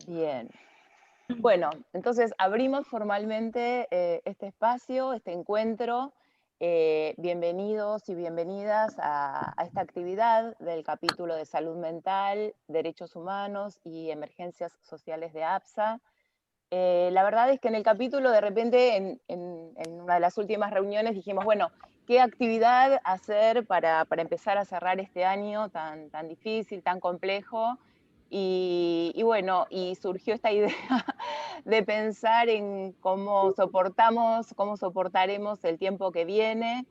Bien. Bueno, entonces abrimos formalmente este espacio, este encuentro. Bienvenidos y bienvenidas a esta actividad del capítulo de Salud Mental, Derechos Humanos y Emergencias Sociales de APSA. La verdad es que en el capítulo, de repente, en una de las últimas reuniones dijimos, bueno, ¿qué actividad hacer para empezar a cerrar este año tan difícil, tan complejo? Y bueno, y surgió esta idea de pensar en cómo soportaremos el tiempo que viene.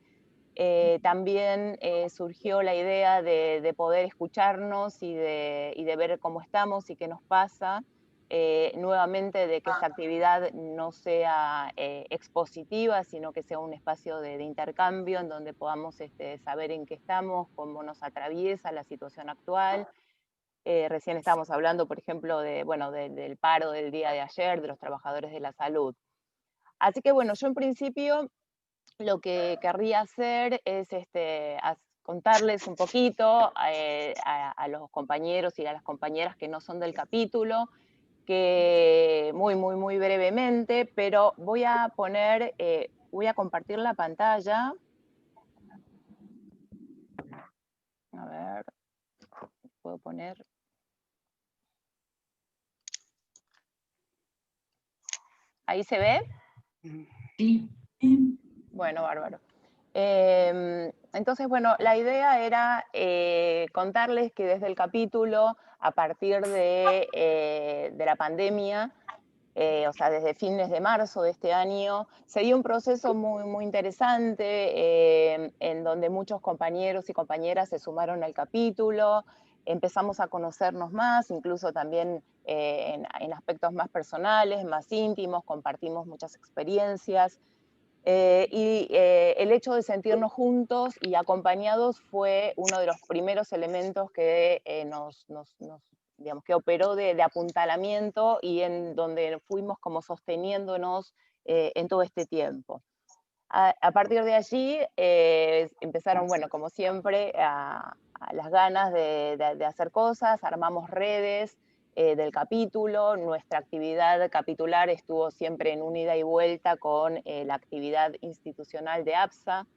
También surgió la idea de poder escucharnos y de ver cómo estamos y qué nos pasa. Nuevamente, de que esta actividad no sea expositiva, sino que sea un espacio de intercambio en donde podamos saber en qué estamos, cómo nos atraviesa la situación actual. Recién estábamos hablando, por ejemplo, bueno, del paro del día de ayer, de los trabajadores de la salud. Así que bueno, yo en principio lo que querría hacer es contarles un poquito a los compañeros y a las compañeras que no son del capítulo, que muy brevemente, pero voy a compartir la pantalla. A ver, puedo poner. ¿Ahí se ve? Sí. Bueno, bárbaro. Entonces, bueno, la idea era contarles que desde el capítulo, a partir de la pandemia, o sea, desde fines de marzo de este año, se dio un proceso muy interesante en donde muchos compañeros y compañeras se sumaron al capítulo, empezamos a conocernos más, incluso también en aspectos más personales, más íntimos, compartimos muchas experiencias. El hecho de sentirnos juntos y acompañados fue uno de los primeros elementos que digamos, que operó de apuntalamiento y en donde fuimos como sosteniéndonos en todo este tiempo. A partir de allí empezaron, bueno, como siempre, a las ganas de hacer cosas, armamos redes del capítulo, nuestra actividad capitular estuvo siempre en un ida y vuelta con la actividad institucional de APSA.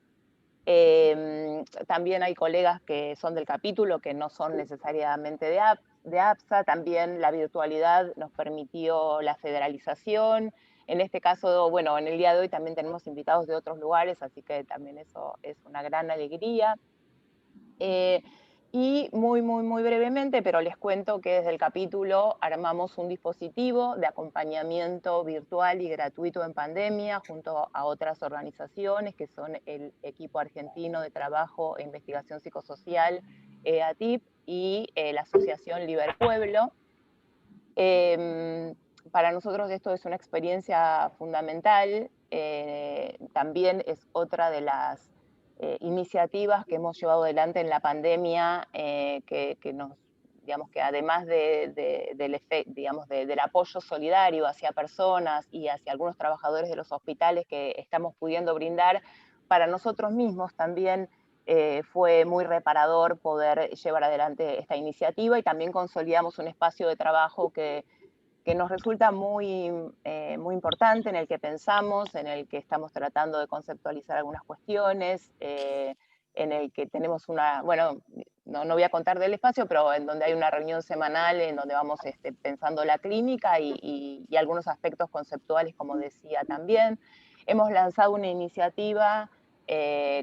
También hay colegas que son del capítulo, que no son necesariamente de APSA. También la virtualidad nos permitió la federalización. En este caso, bueno, en el día de hoy también tenemos invitados de otros lugares, así que también eso es una gran alegría. Eh, y muy brevemente, pero les cuento que desde el capítulo armamos un dispositivo de acompañamiento virtual y gratuito en pandemia junto a otras organizaciones que son el Equipo Argentino de Trabajo e Investigación Psicosocial, EATIP, y la Asociación Liber Pueblo. Para nosotros esto es una experiencia fundamental, también es otra de las iniciativas que hemos llevado adelante en la pandemia, que nos, digamos que además digamos, del apoyo solidario hacia personas y hacia algunos trabajadores de los hospitales que estamos pudiendo brindar, para nosotros mismos también fue muy reparador poder llevar adelante esta iniciativa y también consolidamos un espacio de trabajo que nos resulta muy importante, en el que pensamos, en el que estamos tratando de conceptualizar algunas cuestiones, en el que tenemos bueno, no voy a contar del espacio, pero en donde hay una reunión semanal en donde vamos pensando la clínica y algunos aspectos conceptuales, como decía también. Hemos lanzado una iniciativa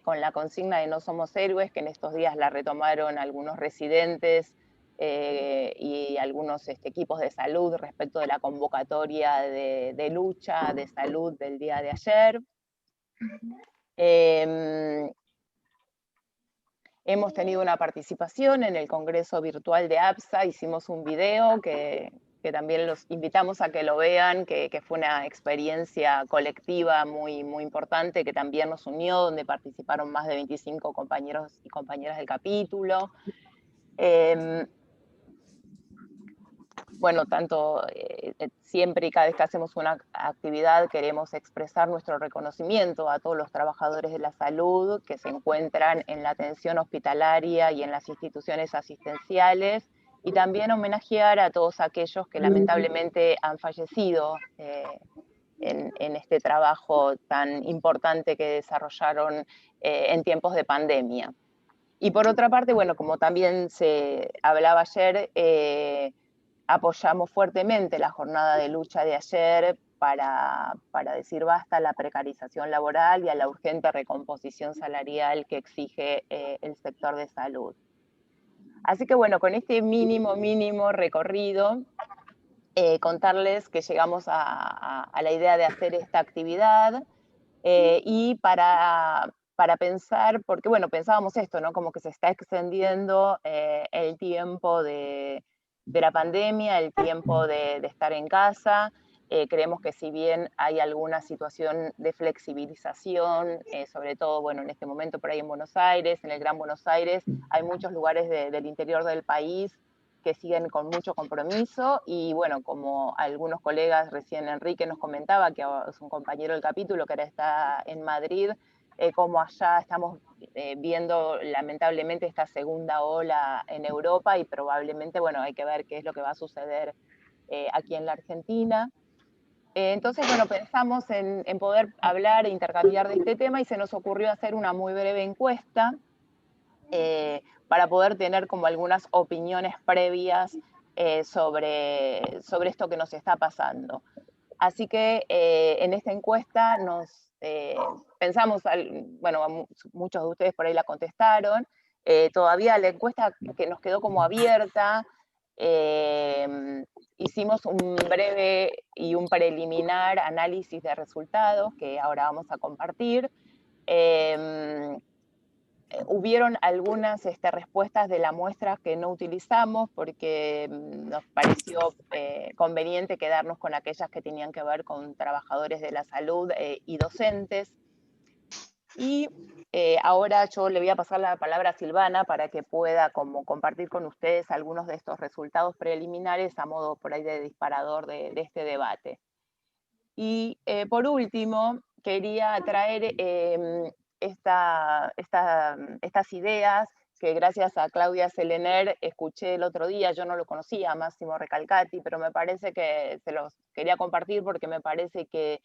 con la consigna de No somos héroes, que en estos días la retomaron algunos residentes y algunos equipos de salud respecto de la convocatoria de lucha de salud del día de ayer. Hemos tenido una participación en el Congreso Virtual de APSA, hicimos un video que también los invitamos a que lo vean, que fue una experiencia colectiva muy importante, que también nos unió, donde participaron más de 25 compañeros y compañeras del capítulo. Bueno, tanto siempre y cada vez que hacemos una actividad queremos expresar nuestro reconocimiento a todos los trabajadores de la salud que se encuentran en la atención hospitalaria y en las instituciones asistenciales y también homenajear a todos aquellos que lamentablemente han fallecido en este trabajo tan importante que desarrollaron en tiempos de pandemia. Y por otra parte, bueno, como también se hablaba ayer, apoyamos fuertemente la jornada de lucha de ayer para decir basta a la precarización laboral y a la urgente recomposición salarial que exige el sector de salud. Así que bueno, con este mínimo recorrido, contarles que llegamos a la idea de hacer esta actividad y para pensar, porque bueno, pensábamos esto, ¿no? Como que se está extendiendo el tiempo de la pandemia, el tiempo de estar en casa. Creemos que si bien hay alguna situación de flexibilización, sobre todo, bueno, en este momento por ahí en Buenos Aires, en el Gran Buenos Aires, hay muchos lugares del interior del país que siguen con mucho compromiso y bueno, como algunos colegas, recién Enrique nos comentaba, que es un compañero del capítulo que ahora está en Madrid, como allá estamos viendo lamentablemente esta segunda ola en Europa y probablemente, bueno, hay que ver qué es lo que va a suceder aquí en la Argentina. Entonces, bueno, pensamos en poder hablar e intercambiar de este tema y se nos ocurrió hacer una muy breve encuesta para poder tener como algunas opiniones previas sobre esto que nos está pasando. Así que en esta encuesta nos pensamos, bueno, muchos de ustedes por ahí la contestaron, todavía la encuesta que nos quedó como abierta, hicimos un breve y un preliminar análisis de resultados que ahora vamos a compartir. Hubieron algunas respuestas de la muestra que no utilizamos porque nos pareció conveniente quedarnos con aquellas que tenían que ver con trabajadores de la salud y docentes. Y ahora yo le voy a pasar la palabra a Silvana para que pueda como compartir con ustedes algunos de estos resultados preliminares a modo por ahí de disparador de este debate. Y por último, quería traer estas ideas que gracias a Claudia Selener escuché el otro día. Yo no lo conocía, a Máximo Recalcati, pero me parece que se los quería compartir porque me parece que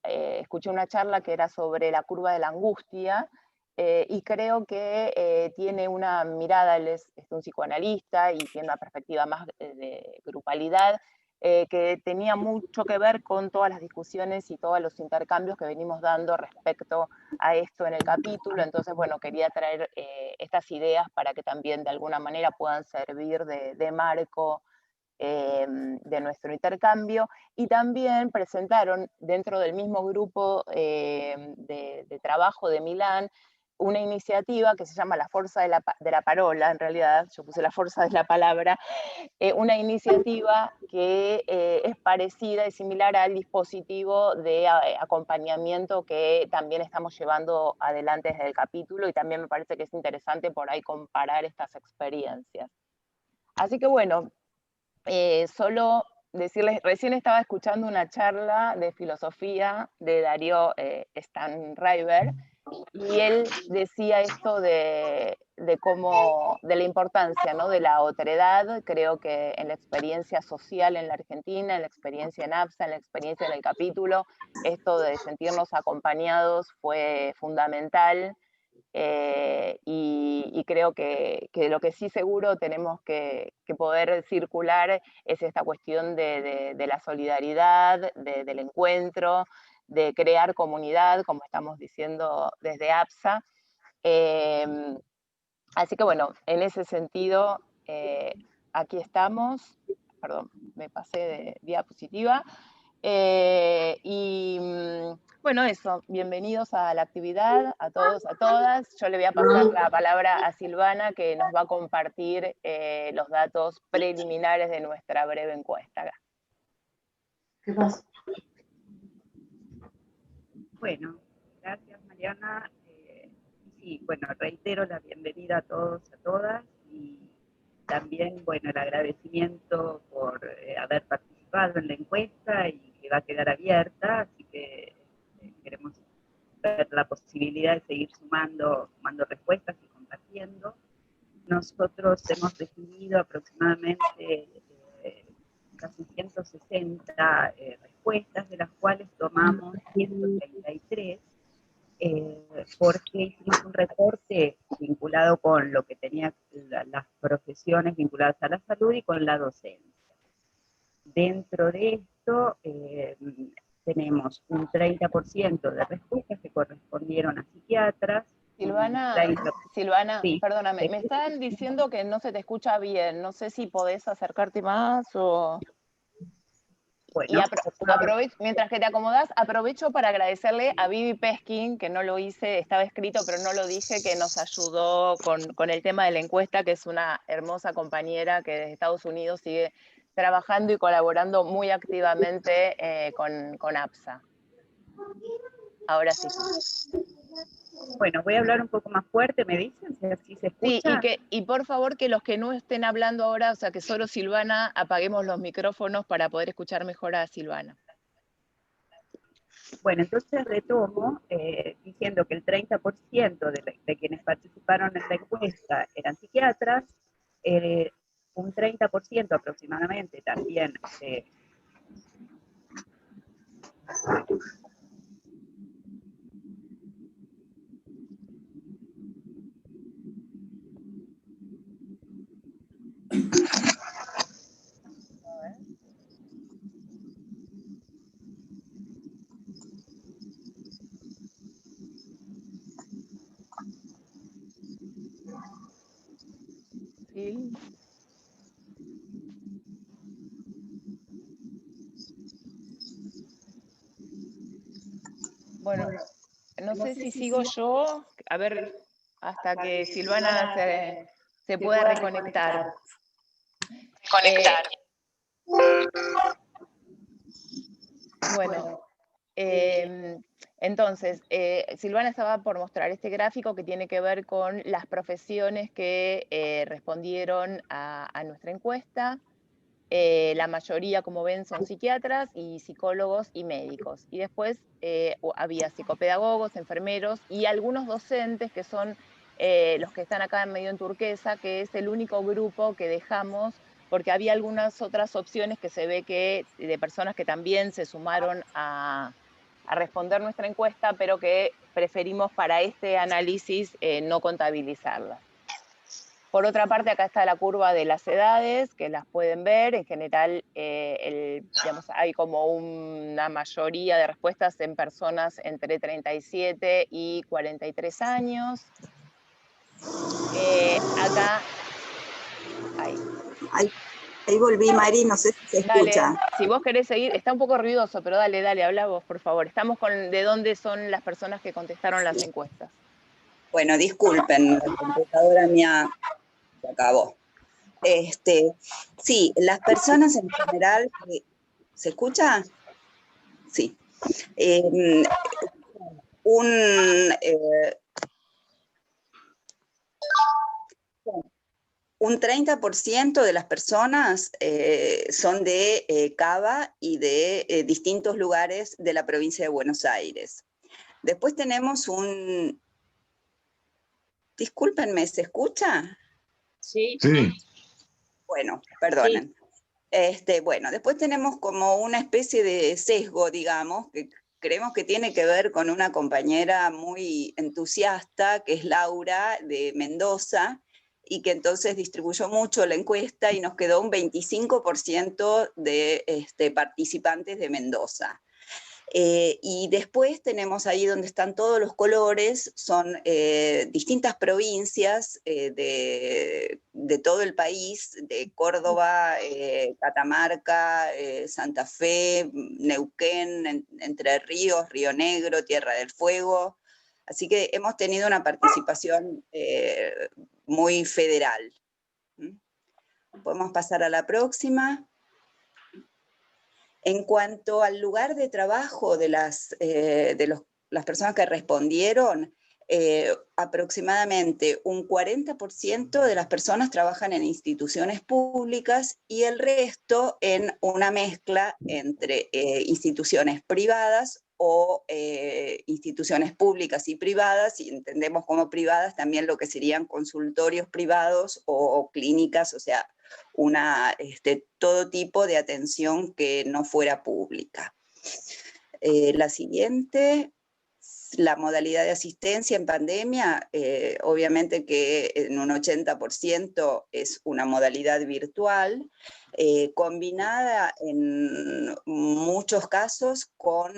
escuché una charla que era sobre la curva de la angustia y creo que tiene una mirada, él es un psicoanalista y tiene una perspectiva más de grupalidad, que tenía mucho que ver con todas las discusiones y todos los intercambios que venimos dando respecto a esto en el capítulo. Entonces, bueno, quería traer estas ideas para que también de alguna manera puedan servir de marco de nuestro intercambio, y también presentaron dentro del mismo grupo de trabajo de Milán una iniciativa que se llama La Fuerza de la Parola, en realidad yo puse La Fuerza de la Palabra, una iniciativa que es parecida y similar al dispositivo de acompañamiento que también estamos llevando adelante desde el capítulo, y también me parece que es interesante por ahí comparar estas experiencias. Así que bueno, solo decirles, recién estaba escuchando una charla de filosofía de Darío Stanraiver, y él decía esto de la importancia, ¿no?, de la otredad. Creo que en la experiencia social en la Argentina, en la experiencia en APSA, en la experiencia en el capítulo, esto de sentirnos acompañados fue fundamental. Y creo que lo que sí seguro tenemos que poder circular es esta cuestión de la solidaridad, del encuentro, de crear comunidad, como estamos diciendo desde APSA. Así que bueno, en ese sentido, aquí estamos. Perdón, me pasé de diapositiva. Bueno, eso, bienvenidos a la actividad, a todos, a todas. Yo le voy a pasar la palabra a Silvana, que nos va a compartir los datos preliminares de nuestra breve encuesta. ¿Qué pasa? Bueno, gracias Mariana. Sí, bueno, reitero la bienvenida a todos, a todas, y también, bueno, el agradecimiento por haber participado en la encuesta y que va a quedar abierta, así que queremos ver la posibilidad de seguir sumando respuestas y compartiendo. Nosotros hemos definido recibido aproximadamente casi 160 respuestas, de las cuales tomamos 133, porque hicimos un reporte vinculado con lo que tenía las profesiones vinculadas a la salud y con la docencia. Dentro de esto tenemos un 30% de respuestas que correspondieron a psiquiatras. Silvana, Sí. perdóname, me están diciendo que no se te escucha bien, no sé si podés acercarte más o... Bueno, mientras que te acomodás, aprovecho para agradecerle a Vivi Peskin, que no lo hice, estaba escrito pero no lo dije, que nos ayudó con el tema de la encuesta, que es una hermosa compañera que desde Estados Unidos sigue trabajando y colaborando muy activamente con APSA. Ahora sí. Bueno, voy a hablar un poco más fuerte, ¿me dicen? Si así se escucha. Sí, y por favor que los que no estén hablando ahora, o sea que solo Silvana, apaguemos los micrófonos para poder escuchar mejor a Silvana. Bueno, entonces retomo diciendo que el 30% de quienes participaron en la encuesta eran psiquiatras, un 30% aproximadamente también Sí. Bueno, no sé si sigo yo, a ver, hasta que Silvana se pueda reconectar. Bueno, entonces, Silvana estaba por mostrar este gráfico que tiene que ver con las profesiones que respondieron a nuestra encuesta. La mayoría, como ven, son psiquiatras y psicólogos y médicos. Y después había psicopedagogos, enfermeros y algunos docentes que son los que están acá en medio en turquesa, que es el único grupo que dejamos porque había algunas otras opciones que se ve que de personas que también se sumaron a responder nuestra encuesta, pero que preferimos para este análisis no contabilizarlas. Por otra parte, acá está la curva de las edades, que las pueden ver. En general, digamos, hay como una mayoría de respuestas en personas entre 37 y 43 años. Acá... Ahí volví, Mari, no sé si se escucha. Dale, si vos querés seguir, está un poco ruidoso, pero dale, habla vos, por favor. Estamos con de dónde son las personas que contestaron las encuestas. Bueno, disculpen, la computadora mía se acabó. Sí, las personas en general, ¿se escucha? Sí. Un 30% de las personas son de Cava y de distintos lugares de la provincia de Buenos Aires. Después tenemos un... Discúlpenme, ¿se escucha? Sí. Sí. Bueno, perdonen. Sí. Bueno, después tenemos como una especie de sesgo, digamos, que creemos que tiene que ver con una compañera muy entusiasta, que es Laura, de Mendoza, y que entonces distribuyó mucho la encuesta y nos quedó un 25% de participantes de Mendoza. Y después tenemos ahí donde están todos los colores, son distintas provincias de todo el país, de Córdoba, Catamarca, Santa Fe, Neuquén, Entre Ríos, Río Negro, Tierra del Fuego. Así que hemos tenido una participación muy federal. Podemos pasar a la próxima. En cuanto al lugar de trabajo de las personas que respondieron, aproximadamente un 40% de las personas trabajan en instituciones públicas y el resto en una mezcla entre instituciones privadas o instituciones públicas y privadas, y entendemos como privadas también lo que serían consultorios privados o clínicas, o sea, todo tipo de atención que no fuera pública. La siguiente, la modalidad de asistencia en pandemia, obviamente que en un 80% es una modalidad virtual, combinada en muchos casos con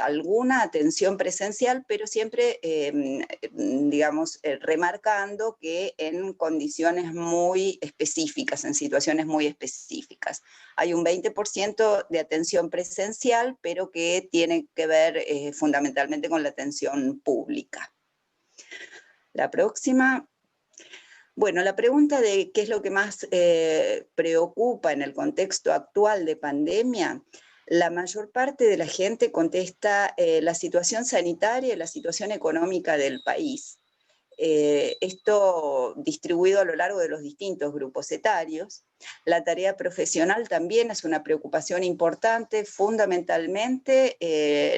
alguna atención presencial, pero siempre, digamos, remarcando que en condiciones muy específicas, en situaciones muy específicas. Hay un 20% de atención presencial, pero que tiene que ver fundamentalmente con la atención pública. La próxima. Bueno, la pregunta de qué es lo que más preocupa en el contexto actual de pandemia, la mayor parte de la gente contesta la situación sanitaria y la situación económica del país. Esto distribuido a lo largo de los distintos grupos etarios. La tarea profesional también es una preocupación importante, fundamentalmente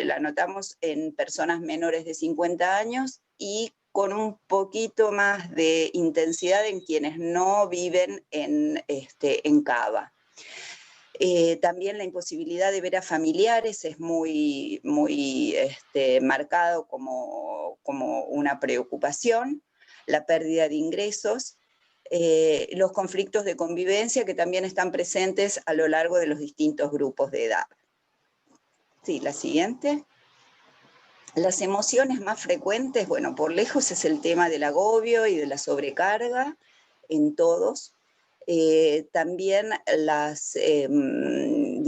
la notamos en personas menores de 50 años y con un poquito más de intensidad en quienes no viven en Cava. También la imposibilidad de ver a familiares es muy marcado como una preocupación, la pérdida de ingresos, los conflictos de convivencia que también están presentes a lo largo de los distintos grupos de edad. Sí, la siguiente. Las emociones más frecuentes, bueno, por lejos es el tema del agobio y de la sobrecarga en todos. También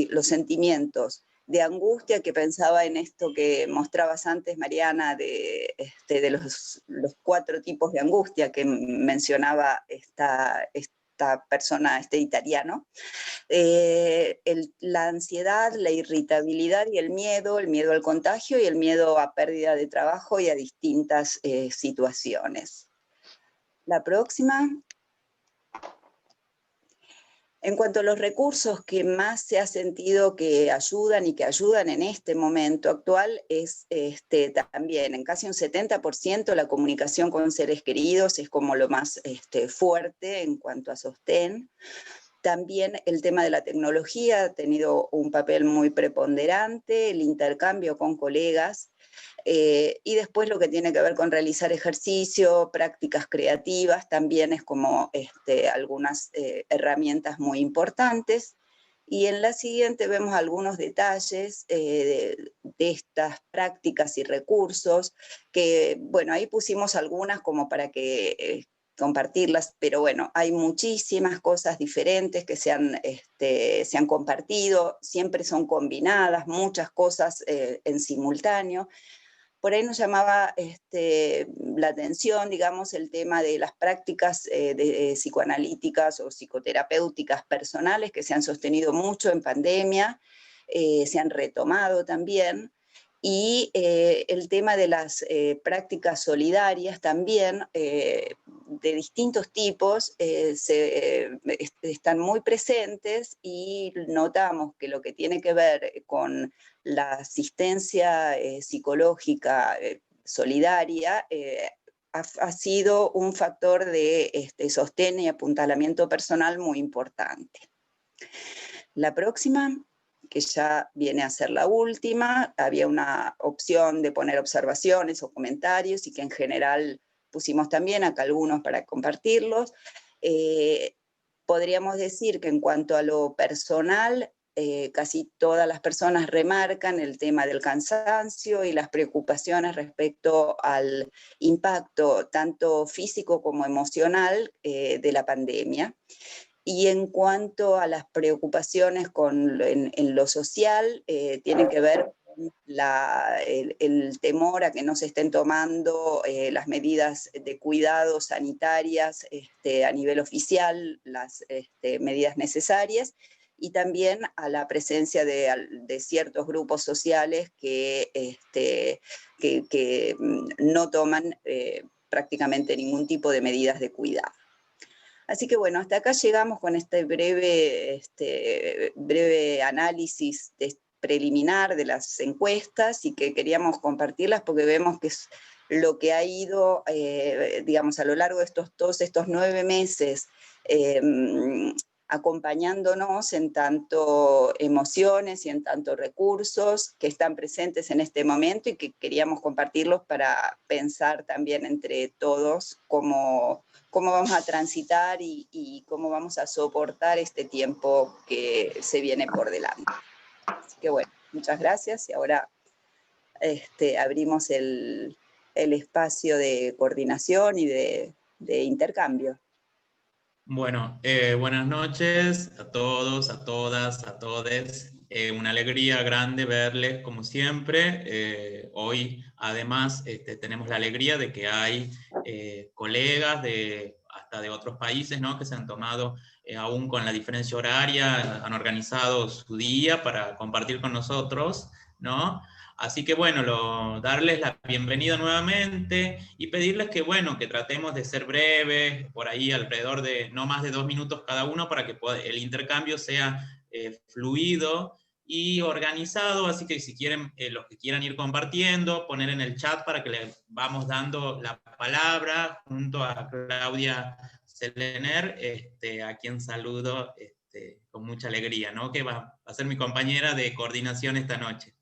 los sentimientos de angustia, que pensaba en esto que mostrabas antes, Mariana, de los 4 tipos de angustia que mencionaba esta persona, italiano. La ansiedad, la irritabilidad y el miedo al contagio y el miedo a pérdida de trabajo y a distintas situaciones. La próxima. En cuanto a los recursos que más se ha sentido que ayudan y que ayudan en este momento actual, es también en casi un 70% la comunicación con seres queridos es como lo más fuerte en cuanto a sostén. También el tema de la tecnología ha tenido un papel muy preponderante, el intercambio con colegas, y después lo que tiene que ver con realizar ejercicio, prácticas creativas, también es como algunas herramientas muy importantes. Y en la siguiente vemos algunos detalles de estas prácticas y recursos, que bueno, ahí pusimos algunas como para que compartirlas, pero bueno, hay muchísimas cosas diferentes que se han compartido, siempre son combinadas, muchas cosas en simultáneo. Por ahí nos llamaba la atención, digamos, el tema de las prácticas psicoanalíticas o psicoterapéuticas personales que se han sostenido mucho en pandemia, se han retomado también, y el tema de las prácticas solidarias también, de distintos tipos, están muy presentes, y notamos que lo que tiene que ver con la asistencia psicológica solidaria ha sido un factor de sostén y apuntalamiento personal muy importante. La próxima, que ya viene a ser la última, había una opción de poner observaciones o comentarios, y que en general pusimos también acá algunos para compartirlos. Podríamos decir que en cuanto a lo personal, casi todas las personas remarcan el tema del cansancio y las preocupaciones respecto al impacto tanto físico como emocional de la pandemia. Y en cuanto a las preocupaciones en lo social, tienen que ver con el temor a que no se estén tomando las medidas de cuidado sanitarias a nivel oficial, las medidas necesarias, y también a la presencia de ciertos grupos sociales que no toman prácticamente ningún tipo de medidas de cuidado. Así que bueno, hasta acá llegamos con este breve análisis preliminar de las encuestas y que queríamos compartirlas porque vemos que es lo que ha ido, digamos, a lo largo de todos estos 9 meses, acompañándonos en tanto emociones y en tanto recursos que están presentes en este momento y que queríamos compartirlos para pensar también entre todos cómo vamos a transitar y cómo vamos a soportar este tiempo que se viene por delante. Así que bueno, muchas gracias y ahora abrimos el espacio de coordinación y de intercambio. Bueno, buenas noches a todos, a todas, a todes. Una alegría grande verles como siempre. Hoy además tenemos la alegría de que hay colegas hasta de otros países, ¿no?, que se han tomado, aún con la diferencia horaria, han organizado su día para compartir con nosotros, ¿no? Así que bueno, darles la bienvenida nuevamente y pedirles que, bueno, que tratemos de ser breves, por ahí alrededor de no más de 2 minutos cada uno, para que el intercambio sea fluido y organizado. Así que si quieren, los que quieran ir compartiendo, poner en el chat para que le vamos dando la palabra junto a Claudia Selener, a quien saludo con mucha alegría, ¿no?, que va a ser mi compañera de coordinación esta noche.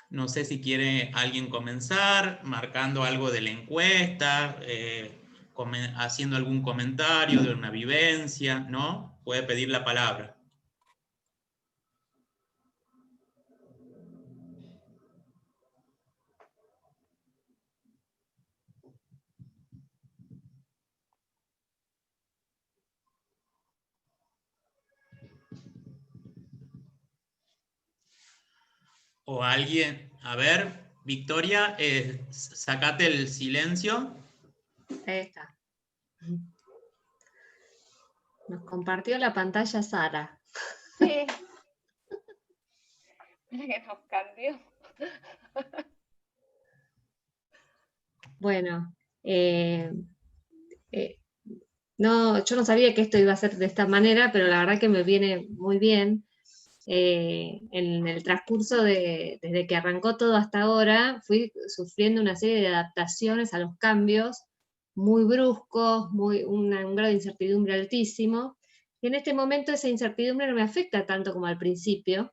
No sé si quiere alguien comenzar, marcando algo de la encuesta, haciendo algún comentario de una vivencia, ¿no? Puede pedir la palabra. O alguien, a ver, Victoria, sacate el silencio. Ahí está. Nos compartió la pantalla Sara. Sí. Mira que nos cambió. Bueno, no, yo no sabía que esto iba a ser de esta manera, pero la verdad que me viene muy bien. En el transcurso desde que arrancó todo hasta ahora, fui sufriendo una serie de adaptaciones a los cambios muy bruscos, un grado de incertidumbre altísimo, y en este momento esa incertidumbre no me afecta tanto como al principio,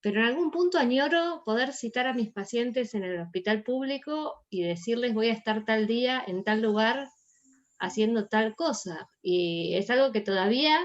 pero en algún punto añoro poder citar a mis pacientes en el hospital público y decirles voy a estar tal día en tal lugar haciendo tal cosa, y es algo que todavía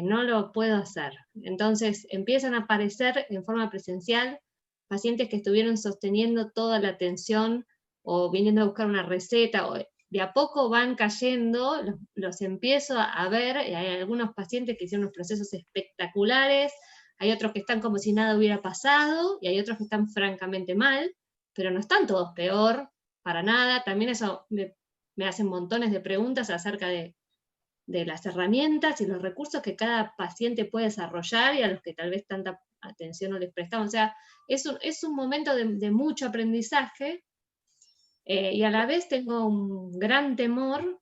no lo puedo hacer. Entonces empiezan a aparecer en forma presencial pacientes que estuvieron sosteniendo toda la atención o viniendo a buscar una receta, o de a poco van cayendo, los empiezo a ver. Hay algunos pacientes que hicieron unos procesos espectaculares, hay otros que están como si nada hubiera pasado, y hay otros que están francamente mal, pero no están todos peor, para nada. También eso me hacen montones de preguntas acerca de las herramientas y los recursos que cada paciente puede desarrollar y a los que tal vez tanta atención no les prestamos. O sea, es un momento de mucho aprendizaje, y a la vez tengo un gran temor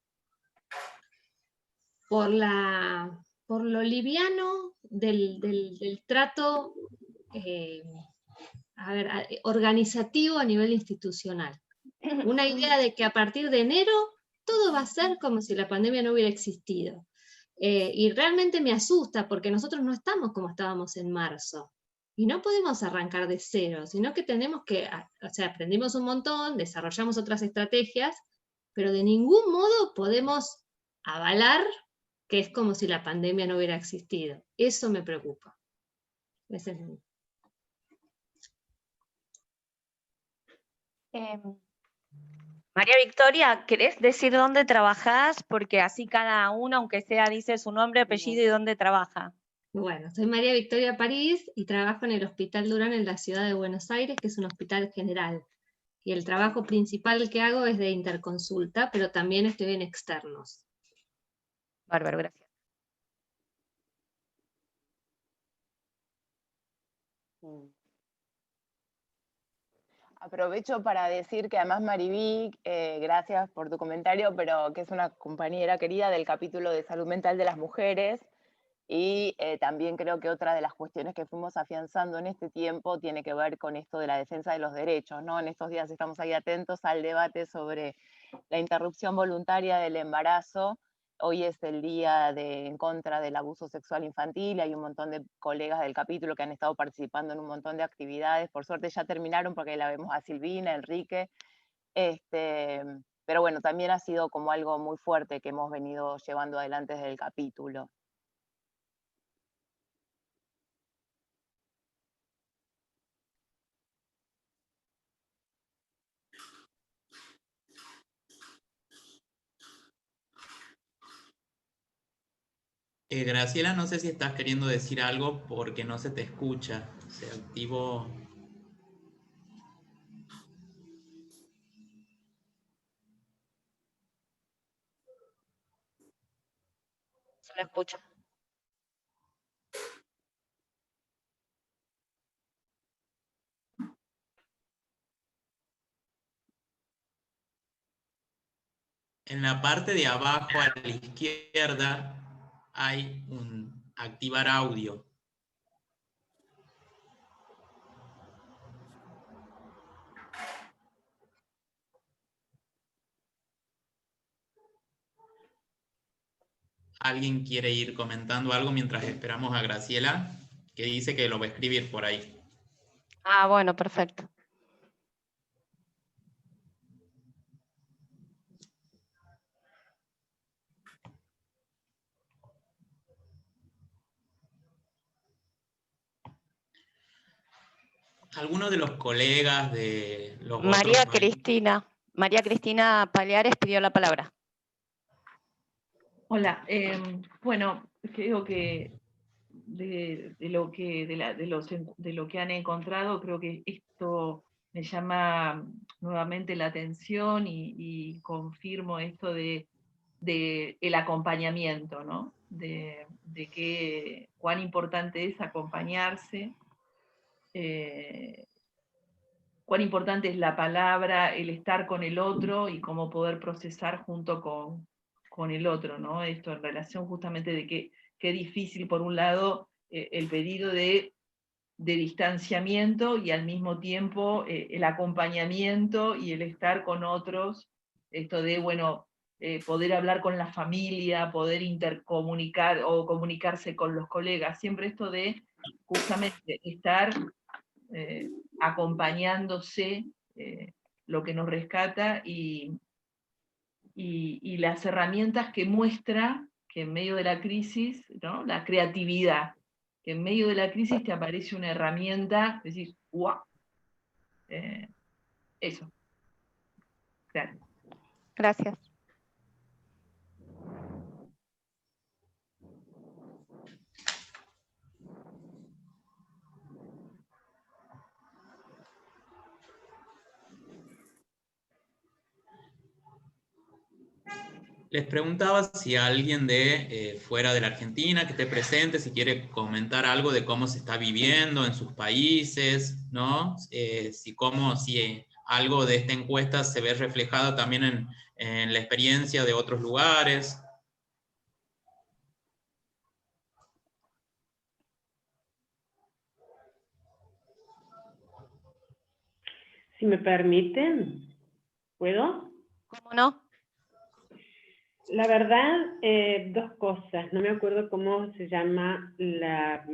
por lo liviano del trato organizativo a nivel institucional. Una idea de que a partir de enero todo va a ser como si la pandemia no hubiera existido. Y realmente me asusta porque nosotros no estamos como estábamos en marzo. Y no podemos arrancar de cero, sino que tenemos que, o sea, aprendimos un montón, desarrollamos otras estrategias, pero de ningún modo podemos avalar que es como si la pandemia no hubiera existido. Eso me preocupa. Ese es el... María Victoria, ¿querés decir dónde trabajás? Porque así cada uno, aunque sea, dice su nombre, apellido y dónde trabaja. Bueno, soy María Victoria París y trabajo en el Hospital Durán en la ciudad de Buenos Aires, que es un hospital general. Y el trabajo principal que hago es de interconsulta, pero también estoy en externos. Bárbaro, gracias. Aprovecho para decir que además Mariví, gracias por tu comentario, pero que es una compañera querida del capítulo de salud mental de las mujeres, y también creo que otra de las cuestiones que fuimos afianzando en este tiempo tiene que ver con esto de la defensa de los derechos, ¿no? En estos días estamos ahí atentos al debate sobre la interrupción voluntaria del embarazo. Hoy es el día en contra del abuso sexual infantil, hay un montón de colegas del capítulo que han estado participando en un montón de actividades, por suerte ya terminaron porque la vemos a Silvina, Enrique, pero bueno, también ha sido como algo muy fuerte que hemos venido llevando adelante desde el capítulo. Graciela, no sé si estás queriendo decir algo porque no se te escucha. Se activó. Se lo escucho. En la parte de abajo a la izquierda hay un activar audio. ¿Alguien quiere ir comentando algo mientras esperamos a Graciela? Que dice que lo va a escribir por ahí. Ah, bueno, perfecto. ¿Alguno de los colegas de los María otros? Cristina Paliares pidió la palabra. Hola, bueno, creo que de lo que han encontrado, creo que esto me llama nuevamente la atención y confirmo esto de el acompañamiento, ¿no? De que cuán importante es acompañarse, cuán importante es la palabra, el estar con el otro y cómo poder procesar junto con el otro, ¿no? Esto en relación justamente de que qué difícil, por un lado, el pedido de distanciamiento y al mismo tiempo el acompañamiento y el estar con otros, esto de, bueno, poder hablar con la familia, poder intercomunicar o comunicarse con los colegas, siempre esto de justamente estar acompañándose, lo que nos rescata y las herramientas que muestra que en medio de la crisis, ¿no? La creatividad, que en medio de la crisis te aparece una herramienta, decís, ¡guau! Eso. Gracias. Gracias. Les preguntaba si alguien de fuera de la Argentina que esté presente, si quiere comentar algo de cómo se está viviendo en sus países, ¿no? Si algo de esta encuesta se ve reflejado también en la experiencia de otros lugares. Si me permiten, ¿puedo? ¿Cómo no? La verdad, dos cosas. No me acuerdo cómo se llama la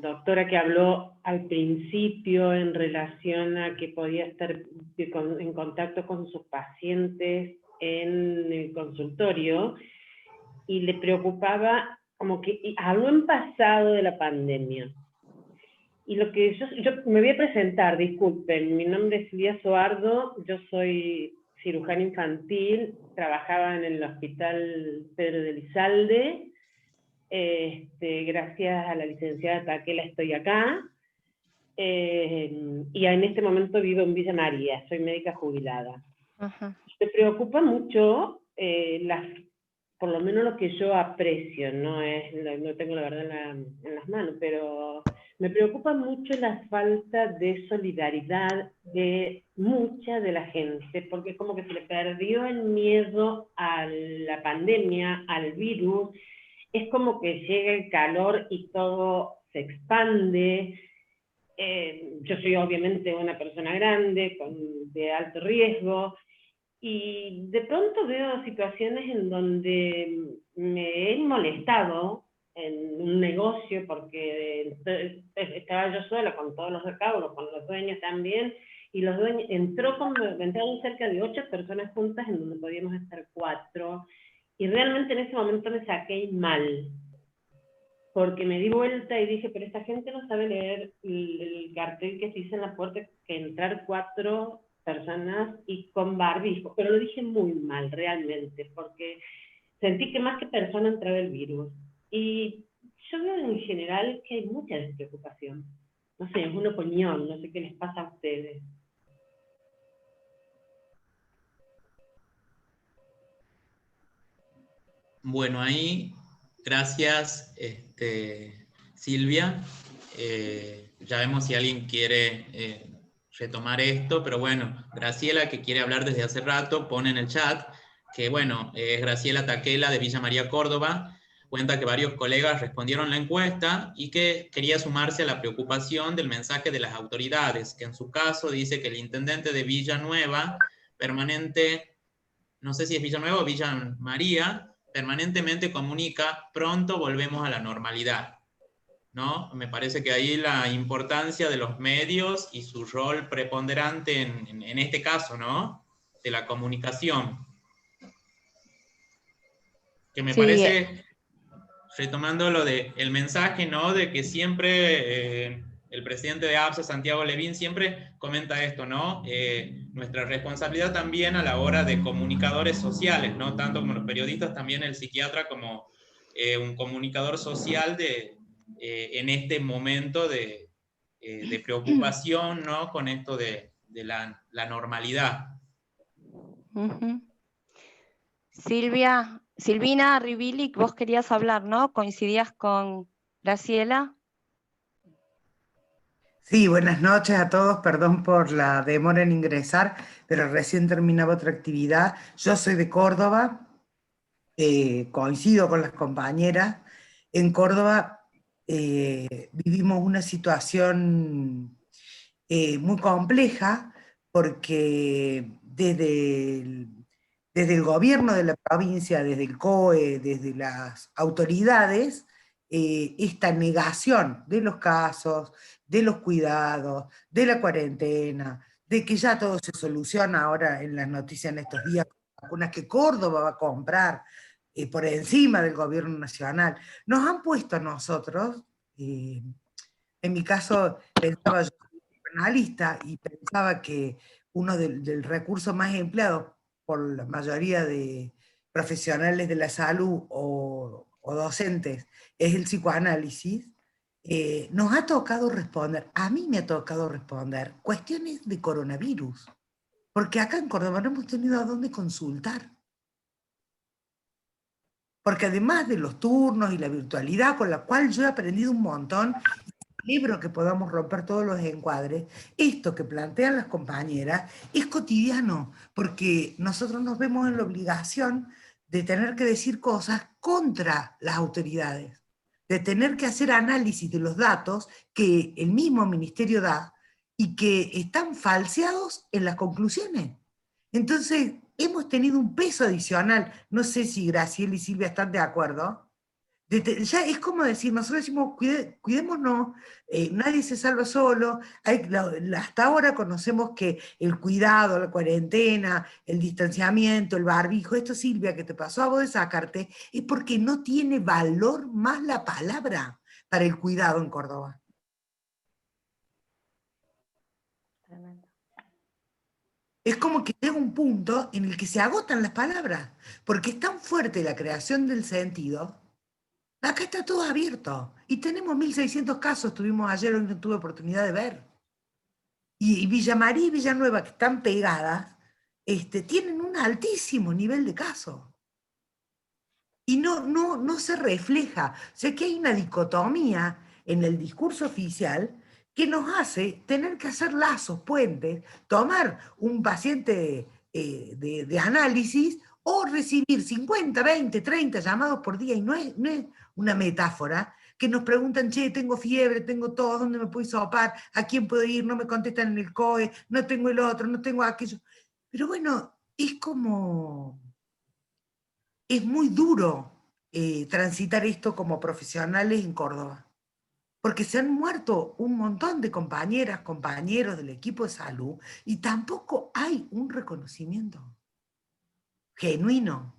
doctora que habló al principio en relación a que podía estar en contacto con sus pacientes en el consultorio y le preocupaba como que habló en pasado de la pandemia. Y lo que yo me voy a presentar, disculpen, mi nombre es Silvia Soardo, yo soy cirujana infantil, trabajaba en el Hospital Pedro de Elizalde, gracias a la licenciada Taquela estoy acá, y en este momento vivo en Villa María, soy médica jubilada. Me preocupa mucho por lo menos lo que yo aprecio, no tengo la verdad en las manos, pero me preocupa mucho la falta de solidaridad de mucha de la gente, porque es como que se le perdió el miedo a la pandemia, al virus, es como que llega el calor y todo se expande. Yo soy obviamente una persona grande, de alto riesgo, y de pronto veo situaciones en donde me he molestado en un negocio porque estaba yo sola con todos los recaudos, con los dueños también, y los dueños, entraron cerca de 8 personas juntas en donde podíamos estar 4, y realmente en ese momento me saqué mal, porque me di vuelta y dije, pero esta gente no sabe leer el cartel que se dice en la puerta, que entrar 4 personas y con barbijo, pero lo dije muy mal realmente, porque sentí que más que persona entraba el virus. Y yo veo en general que hay mucha despreocupación. No sé, es una opinión, no sé qué les pasa a ustedes. Bueno, ahí, gracias Silvia. Ya vemos si alguien quiere retomar esto, pero bueno, Graciela, que quiere hablar desde hace rato, pone en el chat que bueno, es Graciela Taquela de Villa María, Córdoba, cuenta que varios colegas respondieron la encuesta y que quería sumarse a la preocupación del mensaje de las autoridades, que en su caso dice que el intendente de Villanueva, no sé si es Villanueva o Villa María, permanentemente comunica, pronto volvemos a la normalidad, ¿no? Me parece que ahí la importancia de los medios y su rol preponderante en este caso, ¿no? De la comunicación. Que me parece, retomando lo del mensaje, ¿no? De que siempre el presidente de APSA, Santiago Levín, siempre comenta esto, ¿no? Nuestra responsabilidad también a la hora de comunicadores sociales, ¿no? Tanto como los periodistas, también el psiquiatra como un comunicador social en este momento de preocupación, ¿no? Con esto de la normalidad. Silvina Ribilic, vos querías hablar, ¿no? ¿Coincidías con Graciela? Sí, buenas noches a todos, perdón por la demora en ingresar, pero recién terminaba otra actividad. Yo soy de Córdoba, coincido con las compañeras. En Córdoba vivimos una situación muy compleja porque desde el gobierno de la provincia, desde el COE, desde las autoridades, esta negación de los casos, de los cuidados, de la cuarentena, de que ya todo se soluciona ahora en las noticias en estos días, vacunas que Córdoba va a comprar por encima del gobierno nacional, nos han puesto a nosotros, en mi caso pensaba yo analista y pensaba que uno del recurso más empleado por la mayoría de profesionales de la salud o docentes es el psicoanálisis. Nos ha tocado responder, a mí me ha tocado responder cuestiones de coronavirus, porque acá en Córdoba no hemos tenido a dónde consultar. Porque además de los turnos y la virtualidad, con la cual yo he aprendido un montón, libro que podamos romper todos los encuadres, esto que plantean las compañeras es cotidiano, porque nosotros nos vemos en la obligación de tener que decir cosas contra las autoridades, de tener que hacer análisis de los datos que el mismo ministerio da y que están falseados en las conclusiones. Entonces, hemos tenido un peso adicional, no sé si Graciela y Silvia están de acuerdo. Ya es como decir, nosotros decimos, cuidémonos, nadie se salva solo, hasta ahora conocemos que el cuidado, la cuarentena, el distanciamiento, el barbijo, esto Silvia, que te pasó a vos de sacarte, es porque no tiene valor más la palabra para el cuidado en Córdoba. Tremendo. Es como que llega un punto en el que se agotan las palabras, porque es tan fuerte la creación del sentido. Acá está todo abierto. Y tenemos 1.600 casos, tuvimos ayer, hoy no tuve oportunidad de ver. Y Villa María y Villanueva, que están pegadas, tienen un altísimo nivel de casos. y no se refleja. O sea que hay una dicotomía en el discurso oficial que nos hace tener que hacer lazos, puentes, tomar un paciente de análisis o recibir 50, 20, 30 llamados por día, y no es una metáfora, que nos preguntan, che, tengo fiebre, tengo tos, ¿dónde me puedo hisopar? ¿A quién puedo ir? No me contestan en el COE, no tengo el otro, no tengo aquello. Pero bueno, es como... Es muy duro transitar esto como profesionales en Córdoba, porque se han muerto un montón de compañeras, compañeros del equipo de salud, y tampoco hay un reconocimiento genuino.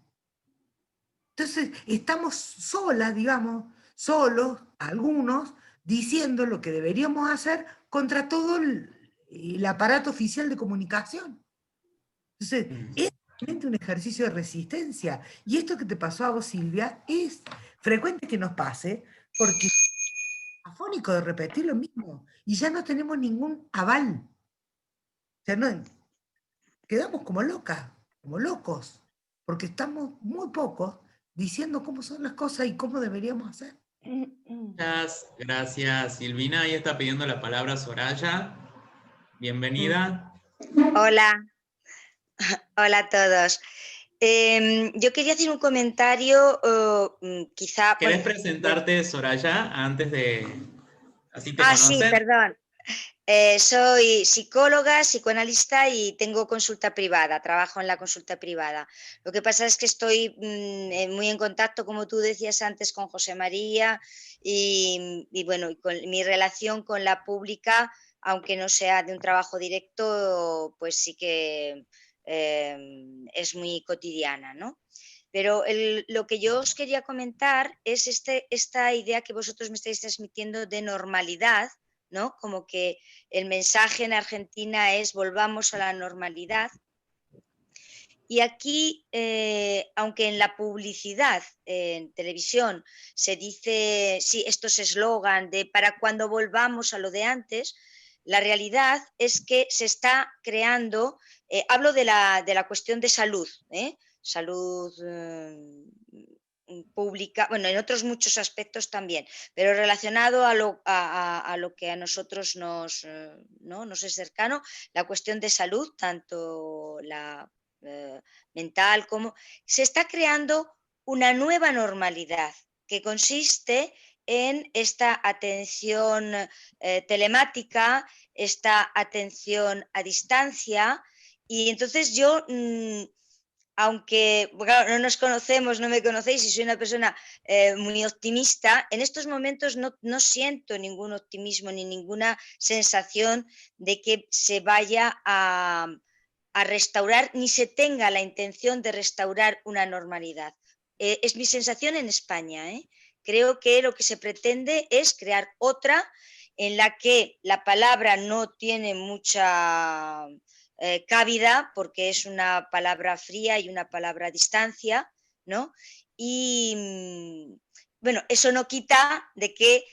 Entonces, estamos solas, digamos, solos, algunos, diciendo lo que deberíamos hacer contra todo el aparato oficial de comunicación. Entonces, es realmente un ejercicio de resistencia. Y esto que te pasó a vos, Silvia, es frecuente que nos pase, porque es afónico de repetir lo mismo, y ya no tenemos ningún aval. O sea, quedamos como locas, como locos, porque estamos muy pocos diciendo cómo son las cosas y cómo deberíamos hacer. Muchas gracias, Silvina. Ahí está pidiendo la palabra Soraya. Bienvenida. Hola, hola a todos. Yo quería hacer un comentario, quizá... ¿Querés bueno, presentarte, Soraya, antes de... así te sí, conocen? perdón. Soy psicóloga, psicoanalista y tengo consulta privada, trabajo en la consulta privada. Lo que pasa es que estoy muy en contacto, como tú decías antes, con José María y bueno, y con mi relación con la pública, aunque no sea de un trabajo directo, pues sí que es muy cotidiana, ¿no? Pero lo que yo os quería comentar es esta idea que vosotros me estáis transmitiendo de normalidad, ¿no? Como que el mensaje en Argentina es volvamos a la normalidad. Y aquí, aunque en la publicidad, en televisión, se dice, sí, esto es eslogan de para cuando volvamos a lo de antes, la realidad es que se está creando, hablo de la cuestión de salud, salud pública, bueno, en otros muchos aspectos también, pero relacionado a lo que a nosotros nos es cercano, la cuestión de salud, tanto la mental como... Se está creando una nueva normalidad que consiste en esta atención telemática, esta atención a distancia, y entonces yo... aunque claro, no nos conocemos, no me conocéis y soy una persona muy optimista, en estos momentos no siento ningún optimismo ni ninguna sensación de que se vaya a restaurar, ni se tenga la intención de restaurar una normalidad. Es mi sensación en España. Creo que lo que se pretende es crear otra en la que la palabra no tiene mucha... cabida, porque es una palabra fría y una palabra a distancia, ¿no? Y bueno, eso no quita de que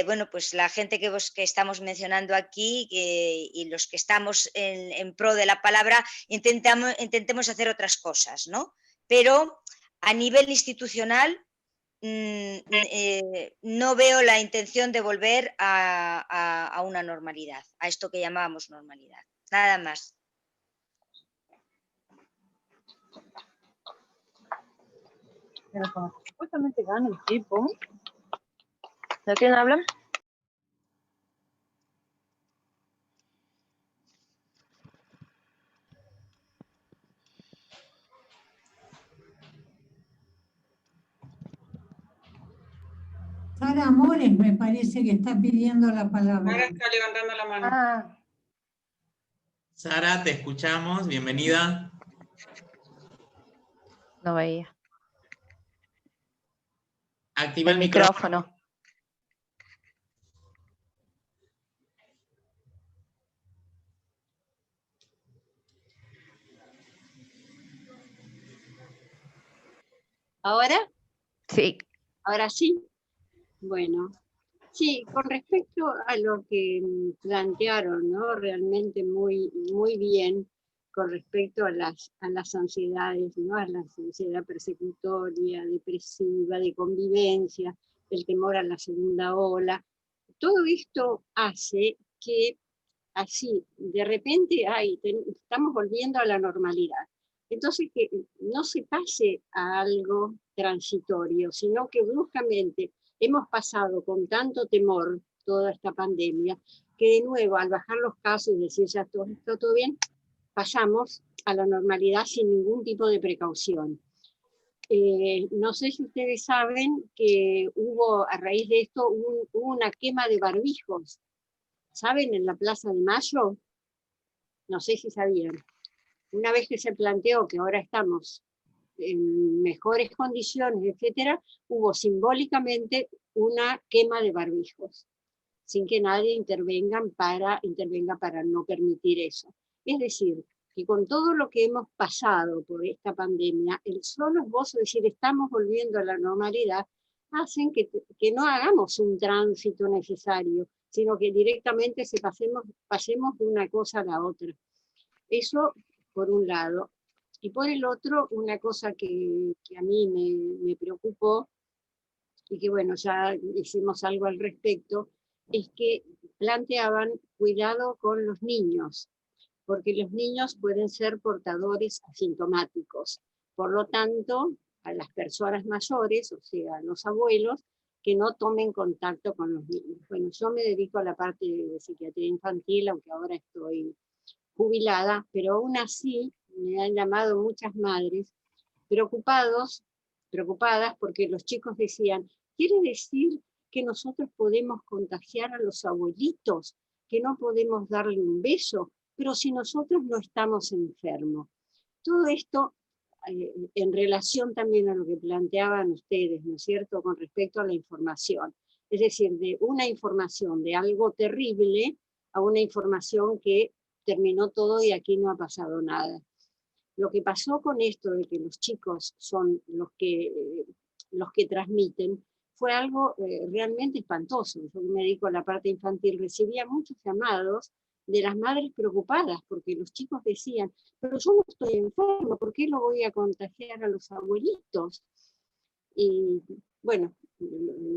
bueno, pues la gente que estamos mencionando aquí y los que estamos en pro de la palabra intentemos hacer otras cosas, ¿no? Pero a nivel institucional no veo la intención de volver a una normalidad, a esto que llamábamos normalidad. Nada más. Pero como supuestamente gana el tipo. ¿De quién hablan? Sara Amores me parece que está pidiendo la palabra. Sara está levantando la mano. Sara, te escuchamos. Bienvenida. No veía. Activa el micrófono. ¿Ahora? Sí. ¿Ahora sí? Bueno, sí, con respecto a lo que plantearon, ¿no? Realmente muy, muy bien. con respecto a las ansiedades, ¿no? A la ansiedad persecutoria, depresiva, de convivencia, el temor a la segunda ola. Todo esto hace que así, de repente, estamos volviendo a la normalidad. Entonces, que no se pase a algo transitorio, sino que bruscamente hemos pasado con tanto temor toda esta pandemia, que de nuevo, al bajar los casos y decir ya todo bien, pasamos a la normalidad sin ningún tipo de precaución. No sé si ustedes saben que hubo, a raíz de esto, hubo una quema de barbijos. ¿Saben? En la Plaza de Mayo, no sé si sabían. Una vez que se planteó que ahora estamos en mejores condiciones, etcétera, hubo simbólicamente una quema de barbijos, sin que nadie intervenga para no permitir eso. Es decir, que con todo lo que hemos pasado por esta pandemia, el solo esbozo de decir estamos volviendo a la normalidad, hacen que no hagamos un tránsito necesario, sino que directamente pasemos de una cosa a la otra. Eso por un lado. Y por el otro, una cosa que a mí me preocupó, y que bueno, ya hicimos algo al respecto, es que planteaban cuidado con los niños, porque los niños pueden ser portadores asintomáticos. Por lo tanto, a las personas mayores, o sea, a los abuelos, que no tomen contacto con los niños. Bueno, yo me dedico a la parte de psiquiatría infantil, aunque ahora estoy jubilada, pero aún así me han llamado muchas madres preocupadas porque los chicos decían, ¿quiere decir que nosotros podemos contagiar a los abuelitos, que no podemos darle un beso, pero si nosotros no estamos enfermos? Todo esto en relación también a lo que planteaban ustedes, ¿no es cierto?, con respecto a la información. Es decir, de una información de algo terrible a una información que terminó todo y aquí no ha pasado nada. Lo que pasó con esto de que los chicos son los que transmiten fue algo realmente espantoso. Yo me dedico a la parte infantil, recibía muchos llamados de las madres preocupadas porque los chicos decían, pero yo no estoy enfermo, ¿por qué lo voy a contagiar a los abuelitos? Y bueno,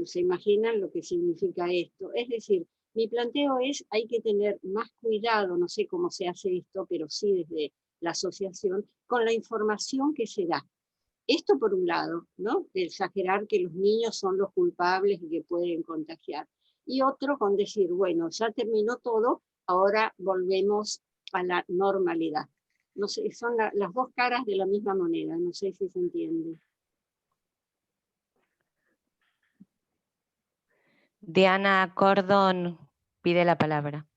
se imaginan lo que significa esto. Es decir, mi planteo es, hay que tener más cuidado, no sé cómo se hace esto, pero sí desde la asociación, con la información que se da. Esto por un lado, ¿no? De exagerar que los niños son los culpables y que pueden contagiar. Y otro con decir, bueno, ya terminó todo, ahora volvemos a la normalidad. No sé, son las dos caras de la misma moneda, no sé si se entiende. Diana Cordón pide la palabra.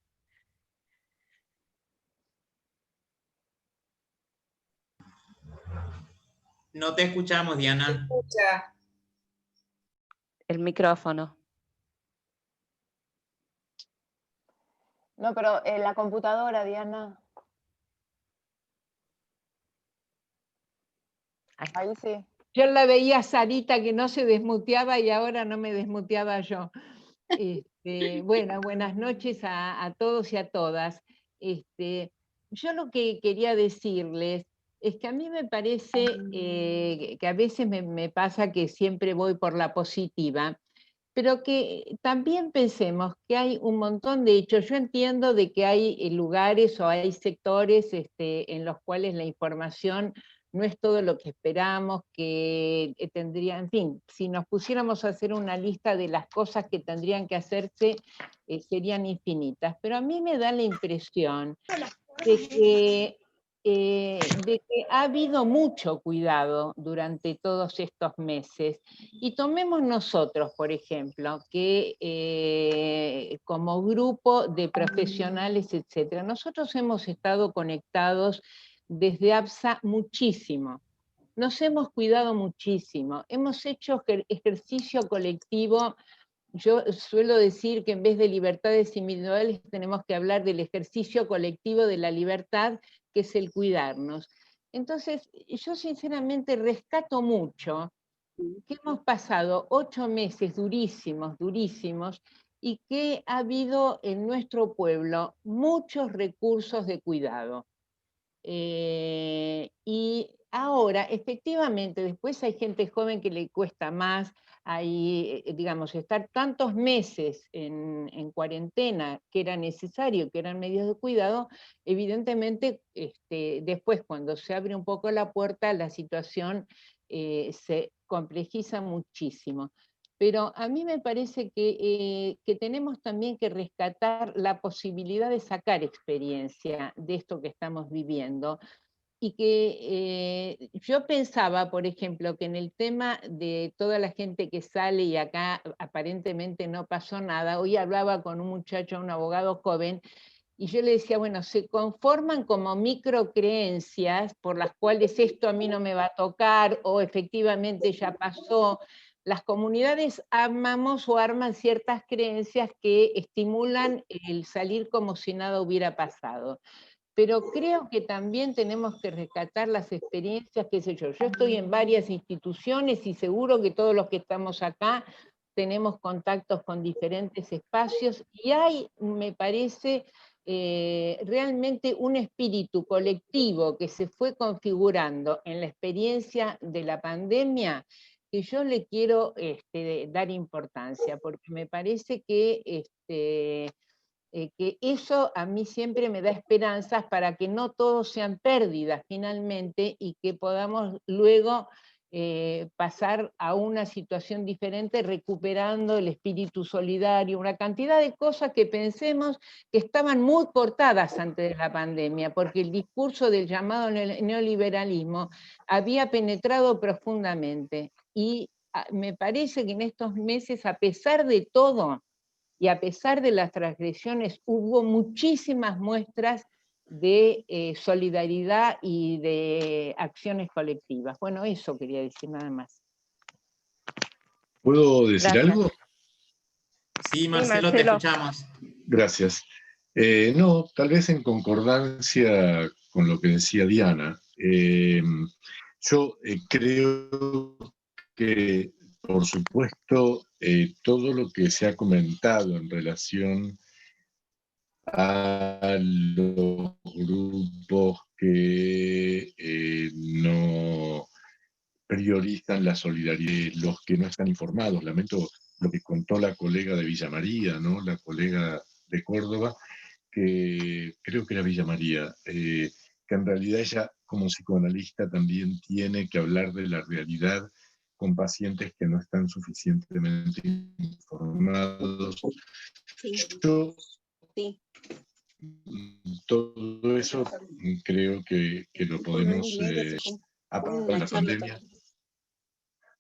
No te escuchamos, Diana. Se escucha. El micrófono. No, pero en la computadora, Diana. Ahí sí. Yo la veía a Sarita que no se desmuteaba y ahora no me desmuteaba yo. Bueno, buenas noches a todos y a todas. Yo lo que quería decirles es que a mí me parece que a veces me pasa que siempre voy por la positiva, pero que también pensemos que hay un montón de hechos. Yo entiendo de que hay lugares o hay sectores en los cuales la información no es todo lo que esperamos, que tendría, en fin, si nos pusiéramos a hacer una lista de las cosas que tendrían que hacerse, serían infinitas. Pero a mí me da la impresión de que ha habido mucho cuidado durante todos estos meses. Y tomemos nosotros, por ejemplo, que como grupo de profesionales, etcétera, nosotros hemos estado conectados desde APSA muchísimo. Nos hemos cuidado muchísimo. Hemos hecho ejercicio colectivo. Yo suelo decir que en vez de libertades individuales tenemos que hablar del ejercicio colectivo de la libertad, que es el cuidarnos. Entonces, yo sinceramente rescato mucho que hemos pasado 8 meses durísimos, durísimos, y que ha habido en nuestro pueblo muchos recursos de cuidado. Y ahora, efectivamente, después hay gente joven que le cuesta más, hay, digamos, estar tantos meses en cuarentena que era necesario, que eran medidas de cuidado, evidentemente después cuando se abre un poco la puerta la situación se complejiza muchísimo. Pero a mí me parece que tenemos también que rescatar la posibilidad de sacar experiencia de esto que estamos viviendo. Y que yo pensaba, por ejemplo, que en el tema de toda la gente que sale y acá aparentemente no pasó nada, hoy hablaba con un muchacho, un abogado joven, y yo le decía, bueno, se conforman como microcreencias por las cuales esto a mí no me va a tocar o efectivamente ya pasó. Las comunidades armamos o arman ciertas creencias que estimulan el salir como si nada hubiera pasado. Pero creo que también tenemos que rescatar las experiencias, qué sé yo. Yo estoy en varias instituciones y seguro que todos los que estamos acá tenemos contactos con diferentes espacios y hay, me parece, realmente un espíritu colectivo que se fue configurando en la experiencia de la pandemia que yo le quiero dar importancia, porque me parece que eso a mí siempre me da esperanzas para que no todos sean pérdidas finalmente y que podamos luego pasar a una situación diferente recuperando el espíritu solidario, una cantidad de cosas que pensemos que estaban muy cortadas antes de la pandemia, porque el discurso del llamado neoliberalismo había penetrado profundamente y me parece que en estos meses, a pesar de todo, y a pesar de las transgresiones, hubo muchísimas muestras de solidaridad y de acciones colectivas. Bueno, eso quería decir nada más. ¿Puedo decir Gracias. algo? Sí, Marcelo, te escuchamos. Gracias. No, tal vez en concordancia con lo que decía Diana. Yo creo que, por supuesto, todo lo que se ha comentado en relación a los grupos que no priorizan la solidaridad, los que no están informados. Lamento lo que contó la colega de Villa María, ¿no? La colega de Córdoba, que creo que era Villa María, que en realidad ella como psicoanalista también tiene que hablar de la realidad con pacientes que no están suficientemente informados. Yo, todo eso creo que lo podemos aprender la pandemia,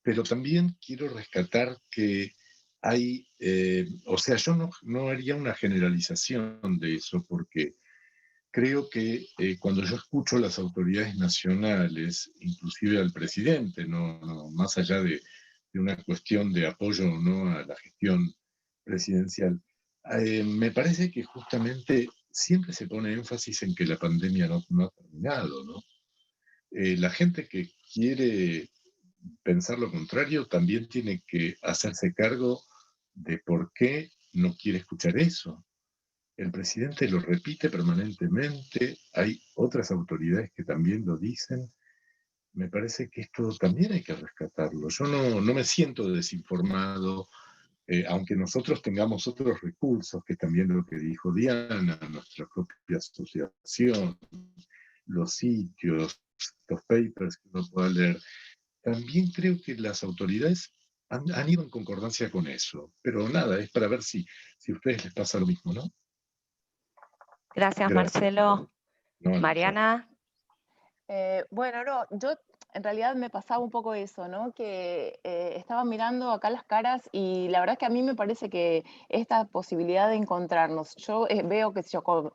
pero también quiero rescatar que hay, o sea, yo no haría una generalización de eso, porque creo que cuando yo escucho a las autoridades nacionales, inclusive al presidente, más allá de una cuestión de apoyo o no a la gestión presidencial, me parece que justamente siempre se pone énfasis en que la pandemia no ha terminado, ¿no? La gente que quiere pensar lo contrario también tiene que hacerse cargo de por qué no quiere escuchar eso. El presidente lo repite permanentemente, hay otras autoridades que también lo dicen. Me parece que esto también hay que rescatarlo. Yo no me siento desinformado, aunque nosotros tengamos otros recursos, que también lo que dijo Diana, nuestra propia asociación, los sitios, los papers que uno pueda leer. También creo que las autoridades han ido en concordancia con eso. Pero nada, es para ver si a ustedes les pasa lo mismo, ¿no? Gracias, Marcelo. No, Mariana. Bueno, no, yo en realidad me pasaba un poco eso, ¿no? Que estaba mirando acá las caras y la verdad es que a mí me parece que esta posibilidad de encontrarnos, yo veo que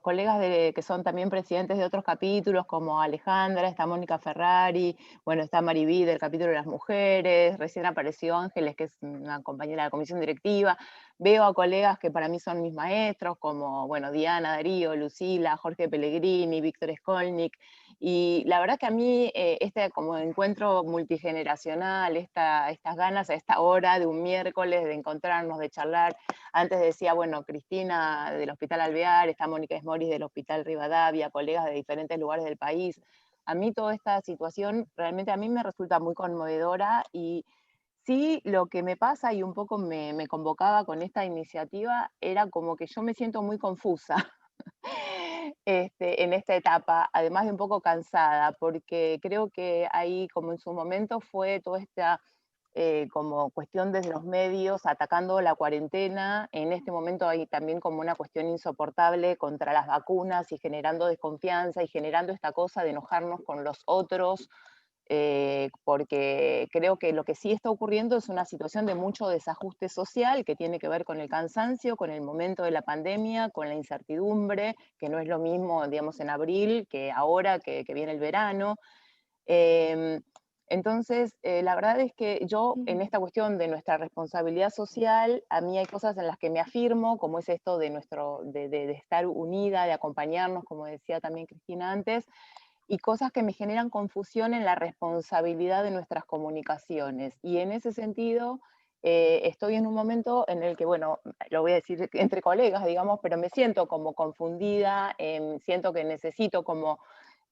colegas que son también presidentes de otros capítulos, como Alejandra, está Mónica Ferrari, bueno, está Mariví del capítulo de las mujeres, recién apareció Ángeles, que es una compañera de la comisión directiva, veo a colegas que para mí son mis maestros, como, bueno, Diana, Darío, Lucila, Jorge Pellegrini, Víctor Skolnik, Y la verdad que a mí este como encuentro multigeneracional, estas ganas a esta hora de un miércoles de encontrarnos, de charlar. Antes decía, bueno, Cristina del Hospital Alvear, está Mónica Esmoris del Hospital Rivadavia, colegas de diferentes lugares del país. A mí toda esta situación realmente a mí me resulta muy conmovedora, y sí, lo que me pasa y un poco me convocaba con esta iniciativa era como que yo me siento muy confusa en esta etapa, además de un poco cansada, porque creo que ahí, como en su momento fue toda esta como cuestión desde los medios atacando la cuarentena, en este momento hay también como una cuestión insoportable contra las vacunas y generando desconfianza y generando esta cosa de enojarnos con los otros, porque creo que lo que sí está ocurriendo es una situación de mucho desajuste social que tiene que ver con el cansancio, con el momento de la pandemia, con la incertidumbre, que no es lo mismo, digamos, en abril que ahora que viene el verano. Entonces, la verdad es que yo en esta cuestión de nuestra responsabilidad social, a mí hay cosas en las que me afirmo, como es esto de, de estar unida, de acompañarnos, como decía también Cristina antes, y cosas que me generan confusión en la responsabilidad de nuestras comunicaciones. Y en ese sentido, estoy en un momento en el que, bueno, lo voy a decir entre colegas, digamos, pero me siento como confundida, siento que necesito como,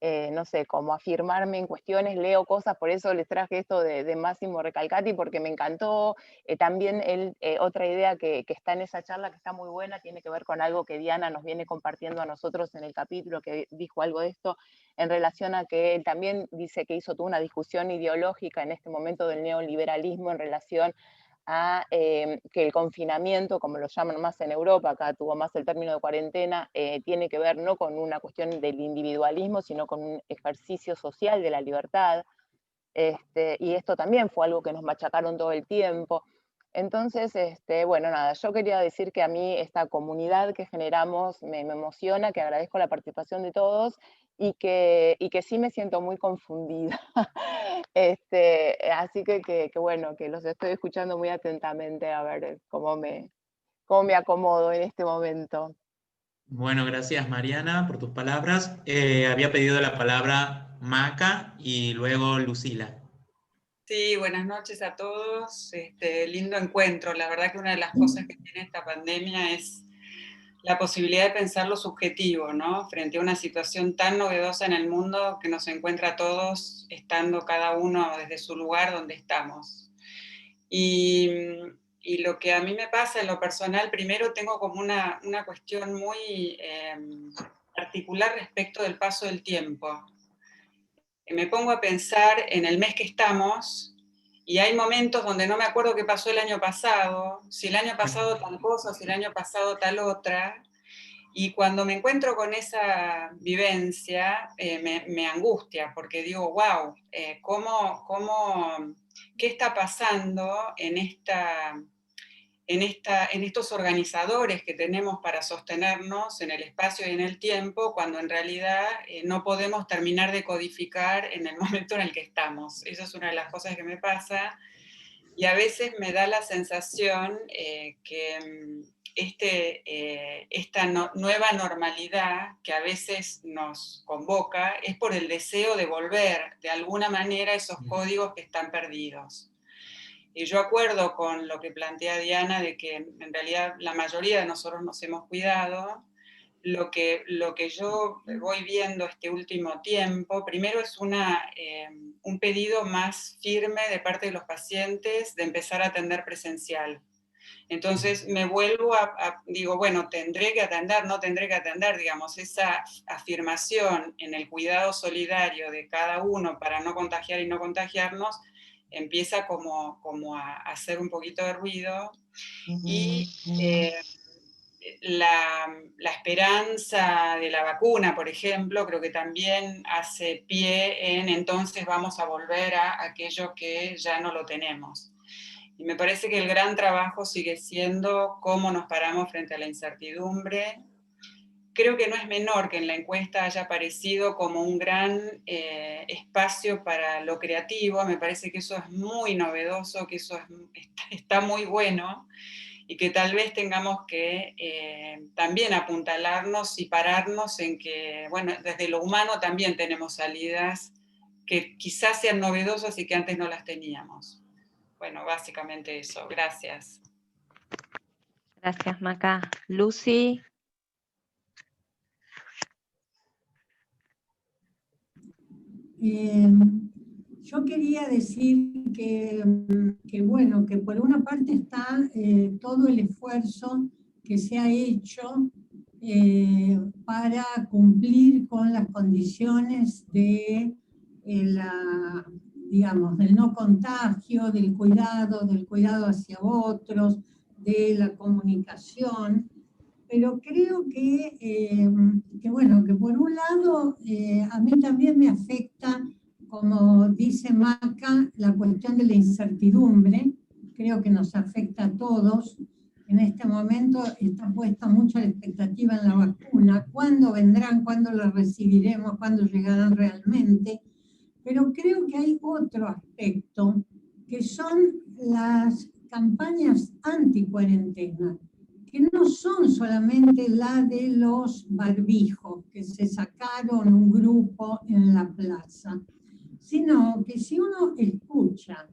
no sé, como afirmarme en cuestiones, leo cosas, por eso les traje esto de Máximo Recalcati, porque me encantó. También otra idea que está en esa charla, que está muy buena, tiene que ver con algo que Diana nos viene compartiendo a nosotros en el capítulo, que dijo algo de esto, en relación a que él también dice que hizo toda una discusión ideológica en este momento del neoliberalismo en relación a que el confinamiento, como lo llaman más en Europa, acá tuvo más el término de cuarentena, tiene que ver no con una cuestión del individualismo, sino con un ejercicio social de la libertad. Y esto también fue algo que nos machacaron todo el tiempo. Entonces, bueno, nada, yo quería decir que a mí esta comunidad que generamos me emociona, que agradezco la participación de todos, y que sí me siento muy confundida. Así que bueno, que los estoy escuchando muy atentamente a ver cómo me acomodo en este momento. Bueno, gracias Mariana por tus palabras. Había pedido la palabra Maca y luego Lucila. Sí, buenas noches a todos. Lindo encuentro. La verdad que una de las cosas que tiene esta pandemia es la posibilidad de pensar lo subjetivo, ¿no? Frente a una situación tan novedosa en el mundo que nos encuentra a todos estando cada uno desde su lugar donde estamos. Y lo que a mí me pasa en lo personal, primero tengo como una cuestión muy particular respecto del paso del tiempo. Me pongo a pensar en el mes que estamos, y hay momentos donde no me acuerdo qué pasó el año pasado, si el año pasado tal cosa, si el año pasado tal otra, y cuando me encuentro con esa vivencia, me angustia, porque digo, wow, ¿qué está pasando en estos organizadores que tenemos para sostenernos en el espacio y en el tiempo, cuando en realidad no podemos terminar de codificar en el momento en el que estamos? Esa es una de las cosas que me pasa, y a veces me da la sensación que esta nueva normalidad que a veces nos convoca es por el deseo de volver de alguna manera a esos códigos que están perdidos. Y yo acuerdo con lo que plantea Diana, de que en realidad la mayoría de nosotros nos hemos cuidado. Lo que yo voy viendo este último tiempo, primero es un pedido más firme de parte de los pacientes de empezar a atender presencial. Entonces me vuelvo digo, bueno, tendré que atender, no tendré que atender, digamos, esa afirmación en el cuidado solidario de cada uno para no contagiar y no contagiarnos, empieza como a hacer un poquito de ruido. Y la esperanza de la vacuna, por ejemplo, creo que también hace pie en entonces vamos a volver a aquello que ya no lo tenemos. Y me parece que el gran trabajo sigue siendo cómo nos paramos frente a la incertidumbre. Creo que no es menor que en la encuesta haya aparecido como un gran espacio para lo creativo. Me parece que eso es muy novedoso, que eso está muy bueno. y que tal vez tengamos que también apuntalarnos y pararnos en que, bueno, desde lo humano también tenemos salidas que quizás sean novedosas y que antes no las teníamos. Bueno, básicamente eso. Gracias. Gracias, Maca. Lucy. Yo quería decir que, bueno, que por una parte está todo el esfuerzo que se ha hecho para cumplir con las condiciones de digamos, del no contagio, del cuidado hacia otros, de la comunicación. Pero creo bueno, que por un lado a mí también me afecta, como dice Maca, la cuestión de la incertidumbre. Creo que nos afecta a todos. En este momento está puesta mucha expectativa en la vacuna. ¿Cuándo vendrán? ¿Cuándo la recibiremos? ¿Cuándo llegarán realmente? Pero creo que hay otro aspecto, que son las campañas anti-cuarentena, que no son solamente la de los barbijos que se sacaron un grupo en la plaza, sino que si uno escucha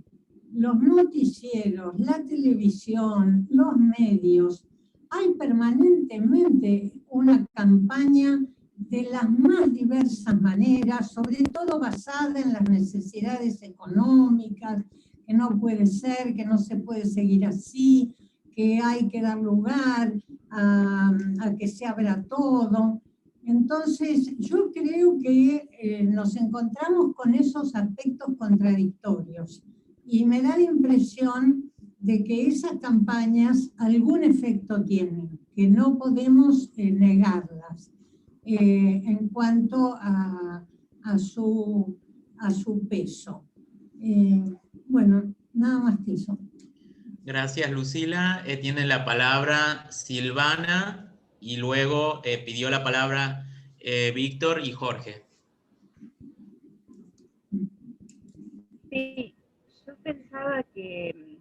los noticieros, la televisión, los medios, hay permanentemente una campaña de las más diversas maneras, sobre todo basada en las necesidades económicas, que no puede ser, que no se puede seguir así, que hay que dar lugar a que se abra todo. Entonces, yo creo que nos encontramos con esos aspectos contradictorios y me da la impresión de que esas campañas algún efecto tienen, que no podemos negarlas en cuanto a su peso. Bueno, nada más que eso. Gracias, Lucila. Tiene la palabra Silvana y luego pidió la palabra Víctor y Jorge. Sí, yo pensaba que,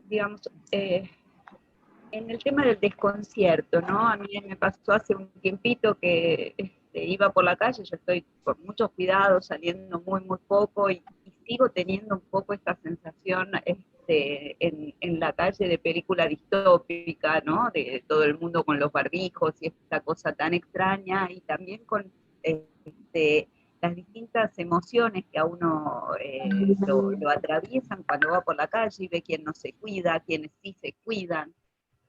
digamos, en el tema del desconcierto, ¿no? A mí me pasó hace un tiempito que iba por la calle, yo estoy con muchos cuidados, saliendo muy, muy poco, y sigo teniendo un poco esta sensación en la calle de película distópica, ¿no? De todo el mundo con los barbijos y esta cosa tan extraña, y también con las distintas emociones que a uno lo atraviesan cuando va por la calle y ve quién no se cuida, quienes sí se cuidan.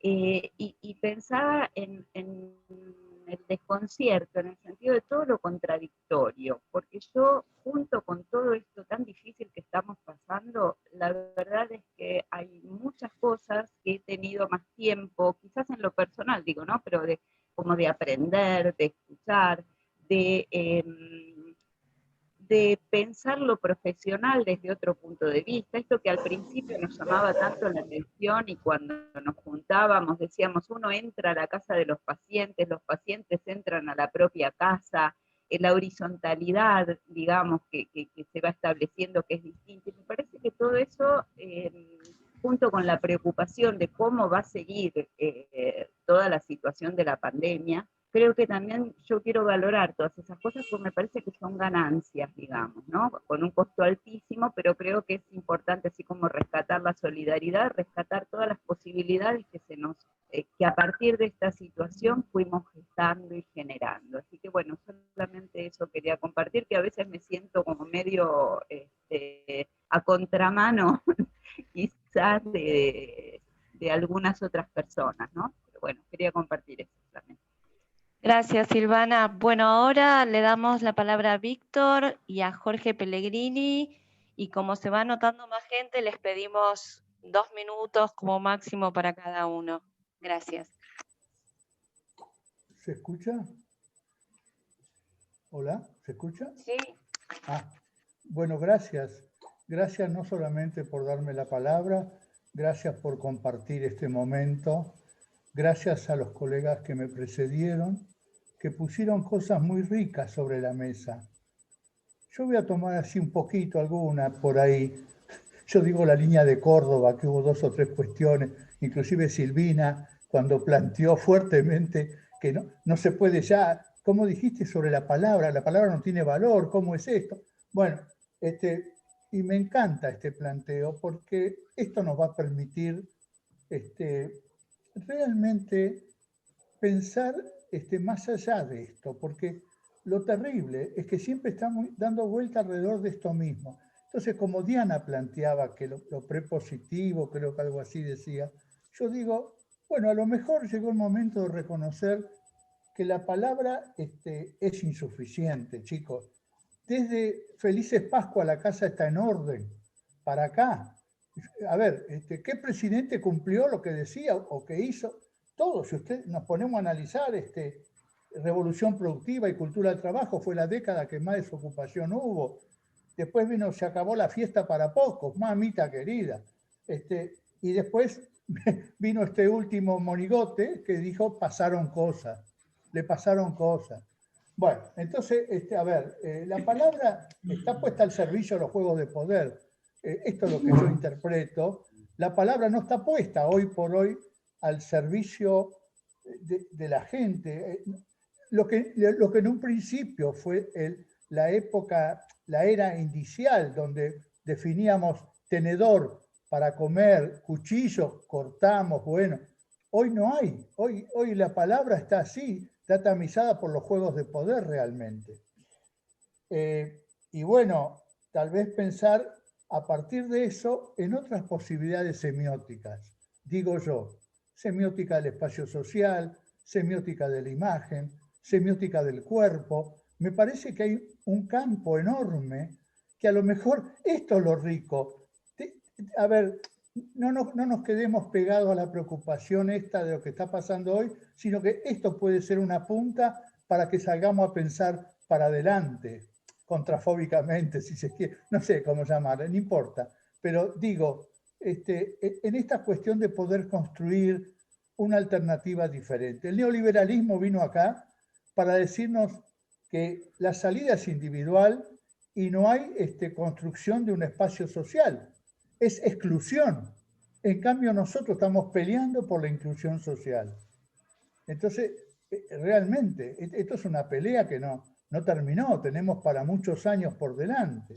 Y pensaba en el desconcierto, en el sentido de todo lo contradictorio, porque yo, junto con todo esto tan difícil que estamos pasando, la verdad es que hay muchas cosas que he tenido más tiempo, quizás en lo personal digo, ¿no? Pero como de aprender, de escuchar, de pensar lo profesional desde otro punto de vista, esto que al principio nos llamaba tanto la atención y cuando nos juntábamos decíamos, uno entra a la casa de los pacientes entran a la propia casa, la horizontalidad, digamos, que se va estableciendo que es distinta, y me parece que todo eso, junto con la preocupación de cómo va a seguir toda la situación de la pandemia, creo que también yo quiero valorar todas esas cosas porque me parece que son ganancias, digamos, ¿no? Con un costo altísimo, pero creo que es importante, así como rescatar la solidaridad, rescatar todas las posibilidades que a partir de esta situación fuimos gestando y generando. Así que bueno, solamente eso quería compartir, que a veces me siento como medio a contramano, quizás de algunas otras personas, ¿no? Pero bueno, quería compartir eso también. Gracias, Silvana. Bueno, ahora le damos la palabra a Víctor y a Jorge Pellegrini, y como se va anotando más gente, les pedimos 2 minutos como máximo para cada uno. Gracias. ¿Se escucha? ¿Hola? ¿Se escucha? Sí. Bueno, gracias. Gracias no solamente por darme la palabra, gracias por compartir este momento, gracias a los colegas que me precedieron, que pusieron cosas muy ricas sobre la mesa. Yo voy a tomar así un poquito, alguna por ahí. Yo digo la línea de Córdoba, que hubo 2 o 3 cuestiones, inclusive Silvina, cuando planteó fuertemente que no se puede ya, ¿cómo dijiste sobre la palabra no tiene valor, ¿cómo es esto? Bueno, y me encanta este planteo porque esto nos va a permitir realmente pensar más allá de esto, porque lo terrible es que siempre estamos dando vuelta alrededor de esto mismo. Entonces, como Diana planteaba que lo prepositivo, creo que algo así decía, yo digo, bueno, a lo mejor llegó el momento de reconocer que la palabra es insuficiente, chicos. Desde Felices Pascua la casa está en orden, para acá. A ver, ¿qué presidente cumplió lo que decía o que hizo? Todo, si usted nos ponemos a analizar, revolución productiva y cultura del trabajo fue la década que más desocupación hubo. Después se acabó la fiesta para pocos, mamita querida. Y después vino este último monigote que dijo, pasaron cosas, le pasaron cosas. Bueno, entonces, a ver, la palabra está puesta al servicio de los juegos de poder. Esto es lo que yo interpreto. La palabra no está puesta hoy por hoy al servicio de la gente. Lo que en un principio fue la era indicial, donde definíamos tenedor para comer, cuchillo, cortamos, bueno. Hoy no hay, hoy la palabra está así, está tamizada por los juegos de poder realmente. Y bueno, tal vez pensar a partir de eso en otras posibilidades semióticas, digo yo, semiótica del espacio social, semiótica de la imagen, semiótica del cuerpo. Me parece que hay un campo enorme que a lo mejor esto es lo rico. A ver, no nos quedemos pegados a la preocupación esta de lo que está pasando hoy, sino que esto puede ser una punta para que salgamos a pensar para adelante, contrafóbicamente, si se quiere, no sé cómo llamarlo, no importa. Pero digo, en esta cuestión de poder construir una alternativa diferente. El neoliberalismo vino acá para decirnos que la salida es individual y no hay construcción de un espacio social. Es exclusión. En cambio, nosotros estamos peleando por la inclusión social. Entonces, realmente, esto es una pelea que no terminó. Tenemos para muchos años por delante.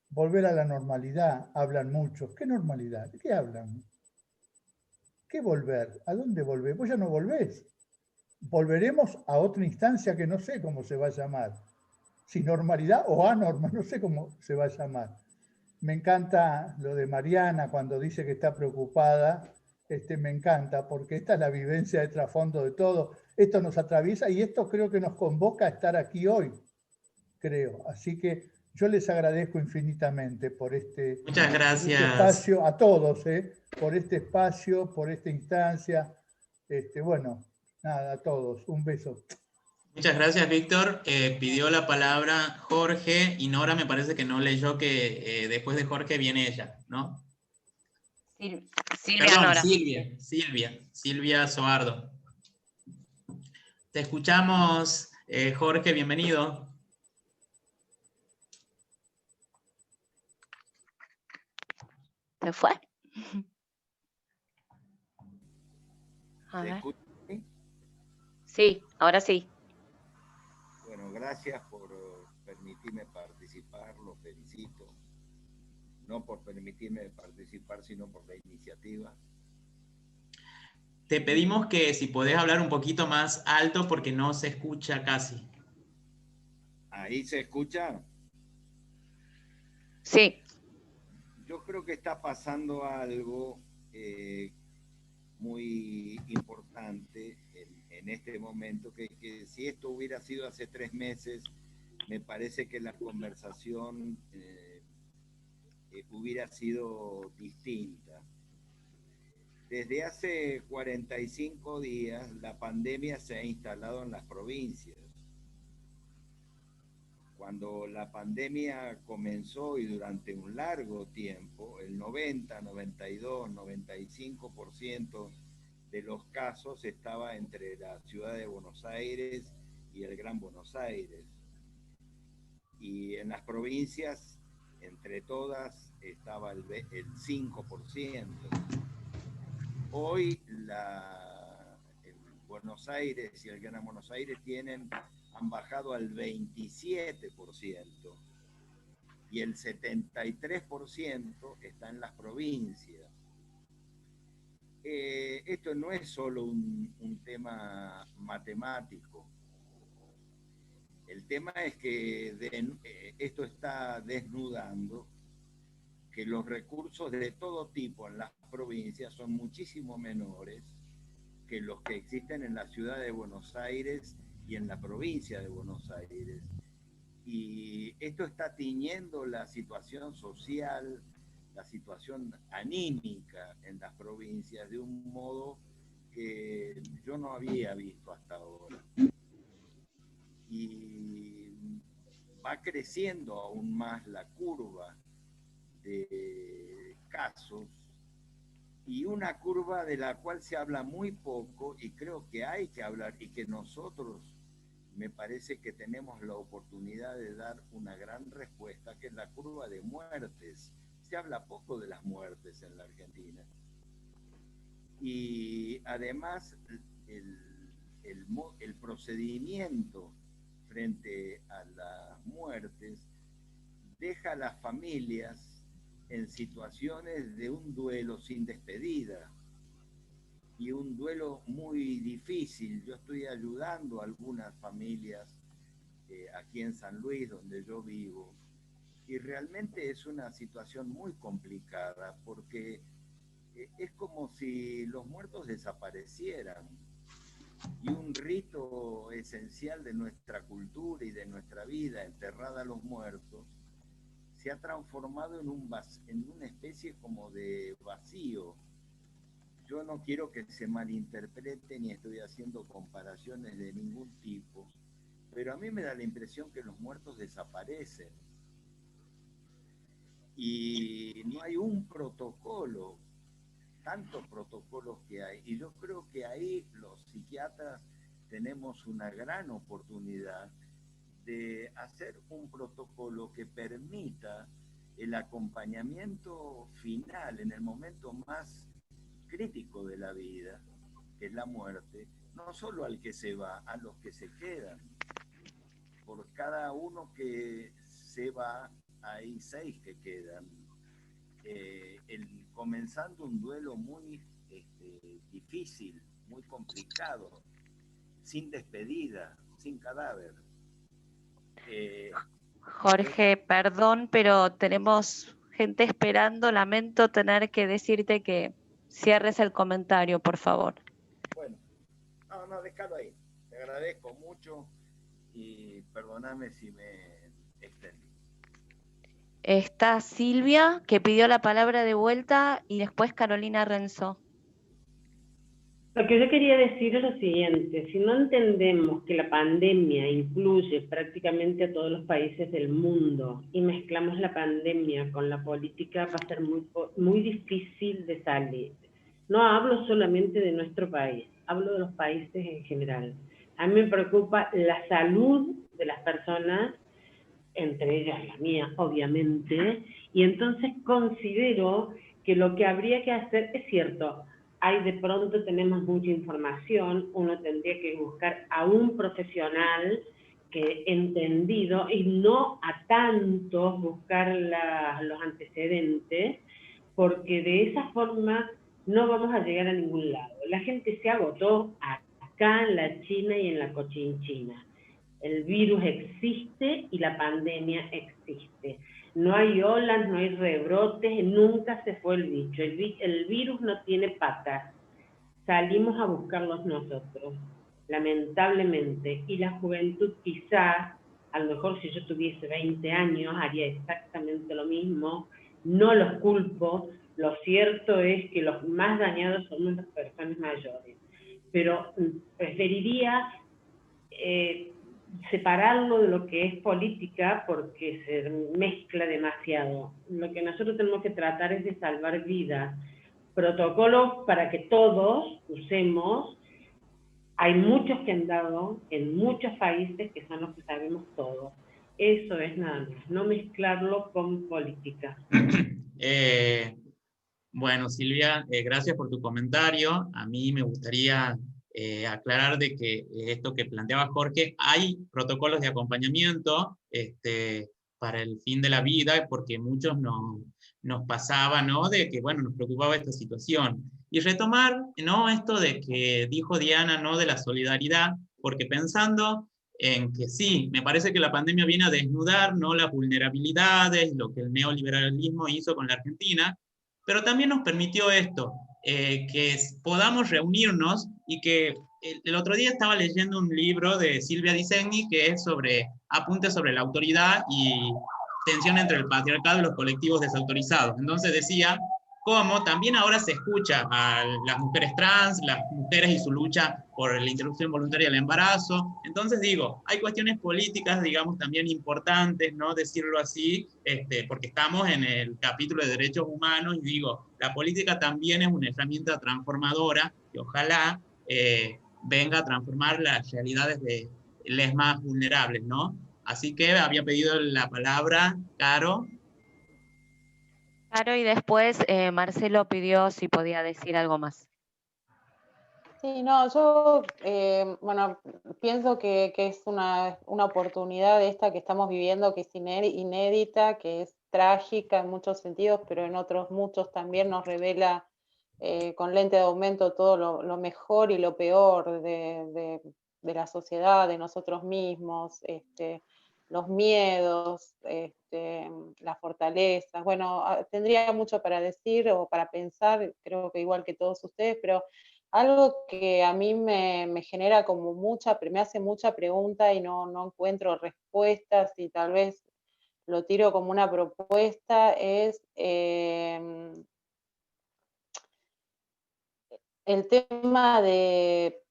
Volver a la normalidad, hablan muchos. ¿Qué normalidad? ¿De qué hablan? ¿Qué volver? ¿A dónde volver? Vos ya no volvés. Volveremos a otra instancia que no sé cómo se va a llamar. Si normalidad o anormal, no sé cómo se va a llamar. Me encanta lo de Mariana cuando dice que está preocupada. Me encanta porque esta es la vivencia de trasfondo de todo. Esto nos atraviesa y esto creo que nos convoca a estar aquí hoy, creo. Así que yo les agradezco infinitamente por Muchas gracias. Espacio, a todos, por este espacio, por esta instancia. Bueno, nada, a todos, un beso. Muchas gracias, Víctor. Pidió la palabra Jorge y Nora me parece que no leyó que después de Jorge viene ella, ¿no? Silvia Nora. Silvia Soardo. Te escuchamos, Jorge, bienvenido. ¿Se fue? A ver. Sí, ahora sí. Bueno, gracias por permitirme participar, los felicito. No por permitirme participar, sino por la iniciativa. Te pedimos que si podés hablar un poquito más alto porque no se escucha casi. ¿Ahí se escucha? Sí. Yo creo que está pasando algo muy importante en este momento, que si esto hubiera sido hace 3 meses, me parece que la conversación hubiera sido distinta. Desde hace 45 días, la pandemia se ha instalado en las provincias. Cuando la pandemia comenzó y durante un largo tiempo, el 90, 92, 95% de los casos estaba entre la ciudad de Buenos Aires y el Gran Buenos Aires. Y en las provincias, entre todas, estaba el 5%. Hoy el Buenos Aires y el Gran Buenos Aires han bajado al 27%, y el 73% está en las provincias. Esto no es solo un tema matemático. El tema es que esto está desnudando que los recursos de todo tipo en las provincias son muchísimo menores que los que existen en la ciudad de Buenos Aires y en la provincia de Buenos Aires. Y esto está tiñendo la situación social, la situación anímica en las provincias de un modo que yo no había visto hasta ahora. Y va creciendo aún más la curva de casos, y una curva de la cual se habla muy poco, y creo que hay que hablar, y que nosotros me parece que tenemos la oportunidad de dar una gran respuesta, que es la curva de muertes. Se habla poco de las muertes en la Argentina. Y además el procedimiento frente a las muertes deja a las familias en situaciones de un duelo sin despedida y un duelo muy difícil. Yo estoy ayudando a algunas familias aquí en San Luis, donde yo vivo, y realmente es una situación muy complicada, porque es como si los muertos desaparecieran, y un rito esencial de nuestra cultura y de nuestra vida, enterrada a los muertos, se ha transformado en una especie como de vacío. Yo no quiero que se malinterprete, ni estoy haciendo comparaciones de ningún tipo, pero a mí me da la impresión que los muertos desaparecen. Y no hay un protocolo, tantos protocolos que hay. Y yo creo que ahí los psiquiatras tenemos una gran oportunidad de hacer un protocolo que permita el acompañamiento final en el momento más crítico de la vida, que es la muerte, no solo al que se va, a los que se quedan. Por cada uno que se va, hay 6 que quedan. Comenzando un duelo muy difícil, muy complicado, sin despedida, sin cadáver. Jorge, perdón, pero tenemos gente esperando. Lamento tener que decirte que cierres el comentario, por favor. Bueno, no, déjalo ahí. Te agradezco mucho y perdóname si me extendí. Está Silvia, que pidió la palabra de vuelta, y después Carolina Renzo. Lo que yo quería decir es lo siguiente: si no entendemos que la pandemia incluye prácticamente a todos los países del mundo y mezclamos la pandemia con la política, va a ser muy difícil de salir. No hablo solamente de nuestro país, hablo de los países en general. A mí me preocupa la salud de las personas, entre ellas la mía, obviamente, y entonces considero que lo que habría que hacer es cierto. De pronto tenemos mucha información, uno tendría que buscar a un profesional que entendido y no a tantos buscar los antecedentes, porque de esa forma no vamos a llegar a ningún lado. La gente se agotó acá en la China y en la Cochinchina. El virus existe y la pandemia existe. No hay olas, no hay rebrotes, nunca se fue el bicho. El virus no tiene patas. Salimos a buscarlos nosotros, lamentablemente. Y la juventud quizás, a lo mejor si yo tuviese 20 años, haría exactamente lo mismo. No los culpo. Lo cierto es que los más dañados somos las personas mayores. Pero preferiría separarlo de lo que es política, porque se mezcla demasiado. Lo que nosotros tenemos que tratar es de salvar vidas, protocolos para que todos usemos. Hay muchos que han dado en muchos países que son los que sabemos todos. Eso es nada más, no mezclarlo con política. Bueno, Silvia, gracias por tu comentario. A mí me gustaría aclarar de que esto que planteaba Jorge, hay protocolos de acompañamiento para el fin de la vida, porque muchos nos pasaba, ¿no? De que, bueno, nos preocupaba esta situación. Y retomar, ¿no? Esto de que dijo Diana, ¿no? De la solidaridad, porque pensando en que sí, me parece que la pandemia viene a desnudar, ¿no? Las vulnerabilidades, lo que el neoliberalismo hizo con la Argentina, pero también nos permitió esto, que podamos reunirnos y que el otro día estaba leyendo un libro de Silvia Di Segni que es sobre apuntes sobre la autoridad y tensión entre el patriarcado y los colectivos desautorizados. Entonces decía cómo también ahora se escucha a las mujeres trans, las mujeres y su lucha por la interrupción voluntaria del embarazo. Entonces digo, hay cuestiones políticas, digamos, también importantes, ¿no? Decirlo así, porque estamos en el capítulo de derechos humanos y digo, la política también es una herramienta transformadora que ojalá venga a transformar las realidades de los más vulnerables, ¿no? Así que había pedido la palabra, Caro. Claro, y después Marcelo pidió si podía decir algo más. Sí, no, yo, bueno, pienso que es una oportunidad esta que estamos viviendo, que es inédita, que es trágica en muchos sentidos, pero en otros muchos también nos revela con lente de aumento todo lo mejor y lo peor de la sociedad, de nosotros mismos, los miedos, las fortalezas. Bueno, tendría mucho para decir o para pensar, creo que igual que todos ustedes, pero algo que a mí me genera como me hace mucha pregunta y no encuentro respuestas y tal vez lo tiro como una propuesta es el tema de,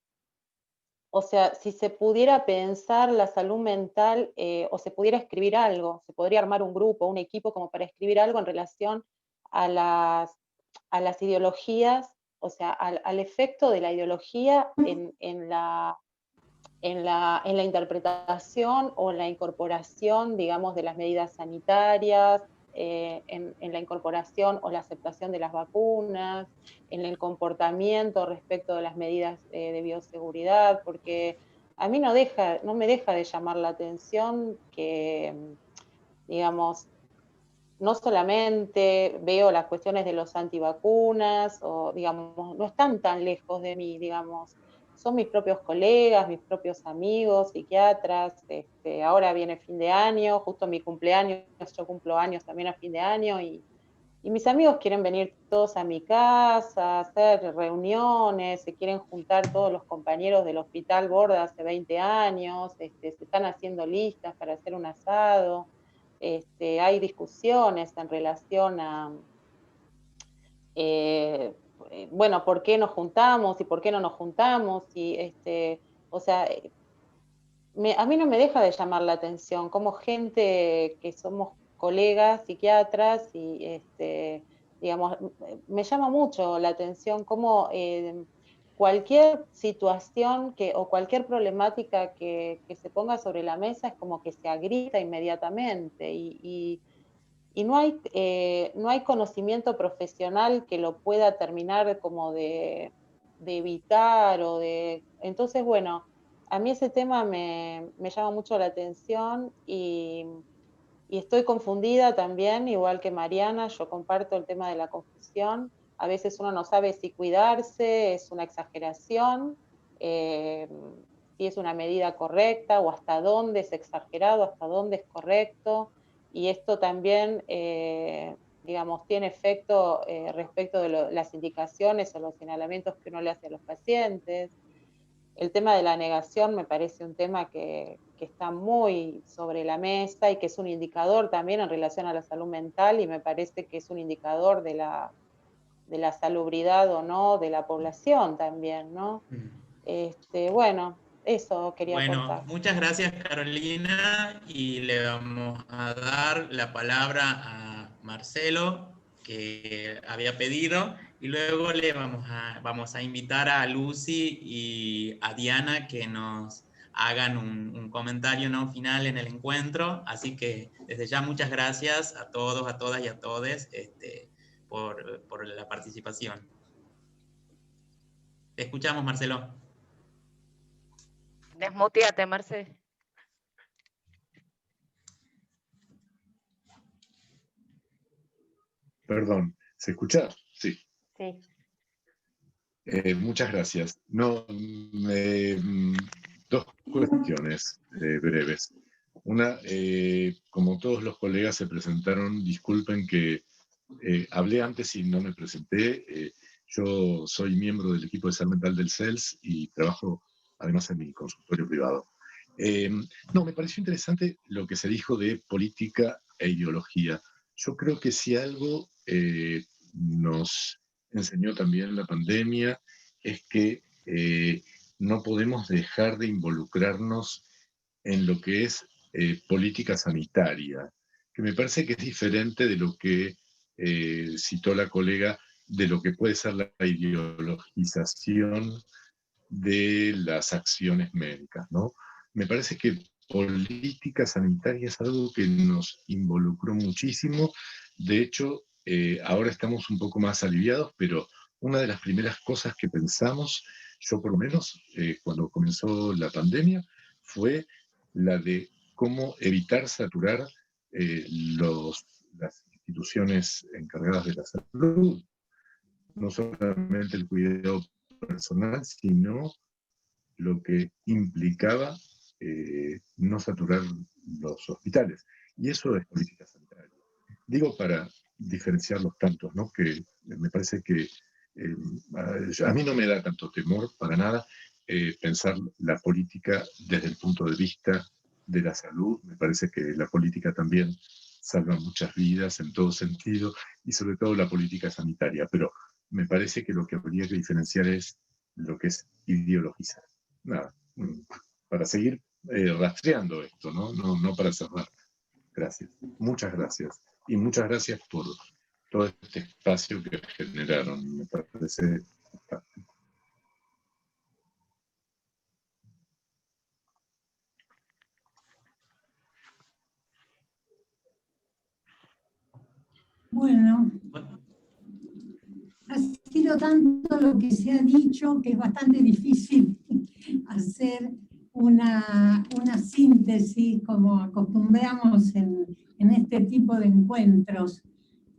o sea, si se pudiera pensar la salud mental o se pudiera escribir algo, se podría armar un grupo, un equipo como para escribir algo en relación a las ideologías, o sea, al efecto de la ideología en la interpretación o en la incorporación, digamos, de las medidas sanitarias, en la incorporación o la aceptación de las vacunas, en el comportamiento respecto de las medidas de bioseguridad, porque a mí no me deja de llamar la atención que, digamos, no solamente veo las cuestiones de los antivacunas, o digamos, no están tan lejos de mí, digamos, son mis propios colegas, mis propios amigos, psiquiatras, ahora viene fin de año, justo mi cumpleaños, yo cumplo años también a fin de año, y mis amigos quieren venir todos a mi casa, a hacer reuniones, se quieren juntar todos los compañeros del Hospital Borda hace 20 años, se están haciendo listas para hacer un asado. Hay discusiones en relación a, bueno, por qué nos juntamos y por qué no nos juntamos, y o sea, a mí no me deja de llamar la atención como gente que somos colegas, psiquiatras, y digamos, me llama mucho la atención cómo cualquier situación o cualquier problemática que se ponga sobre la mesa es como que se agrieta inmediatamente y no hay conocimiento profesional que lo pueda terminar como de evitar o de... Entonces, bueno, a mí ese tema me llama mucho la atención y estoy confundida también, igual que Mariana, yo comparto el tema de la confusión. A veces uno no sabe si cuidarse es una exageración, si es una medida correcta o hasta dónde es exagerado, hasta dónde es correcto. Y esto también, digamos, tiene efecto respecto de las indicaciones o los señalamientos que uno le hace a los pacientes. El tema de la negación me parece un tema que está muy sobre la mesa y que es un indicador también en relación a la salud mental, y me parece que es un indicador de la salubridad o no de la población también, ¿no? Bueno, eso quería aportar. Bueno, muchas gracias, Carolina, y le vamos a dar la palabra a Marcelo, que había pedido, y luego le vamos a invitar a Lucy y a Diana que nos hagan un comentario, ¿no?, final en el encuentro. Así que desde ya muchas gracias a todos, a todas y a todes por la participación. Te escuchamos, Marcelo. Desmuteate, Marcelo. Perdón, ¿se escucha? Sí. Sí. Muchas gracias. No, dos cuestiones breves. Una, como todos los colegas se presentaron, disculpen que hablé antes y no me presenté. Yo soy miembro del equipo de salud mental del CELS y trabajo además en mi consultorio privado. No, me pareció interesante lo que se dijo de política e ideología. Yo creo que si algo nos enseñó también la pandemia es que no podemos dejar de involucrarnos en lo que es política sanitaria, que me parece que es diferente de lo que citó la colega, de lo que puede ser la ideologización de las acciones médicas, ¿no? Me parece que política sanitaria es algo que nos involucró muchísimo. De hecho, ahora estamos un poco más aliviados, pero una de las primeras cosas que pensamos, yo por lo menos, cuando comenzó la pandemia, fue la de cómo evitar saturar las instituciones encargadas de la salud, no solamente el cuidado personal, sino lo que implicaba no saturar los hospitales. Y eso es política sanitaria. Digo para diferenciar los tantos, ¿no? Que me parece que a mí no me da tanto temor, para nada, pensar la política desde el punto de vista de la salud. Me parece que la política también salva muchas vidas en todo sentido, y sobre todo la política sanitaria. Pero me parece que lo que habría que diferenciar es lo que es ideologizar. Nada, para seguir rastreando esto, ¿no? No para cerrar. Gracias, muchas gracias. Y muchas gracias por todo este espacio que generaron. Me parece fantástico. Bueno, ha sido tanto lo que se ha dicho que es bastante difícil hacer una síntesis como acostumbramos en este tipo de encuentros.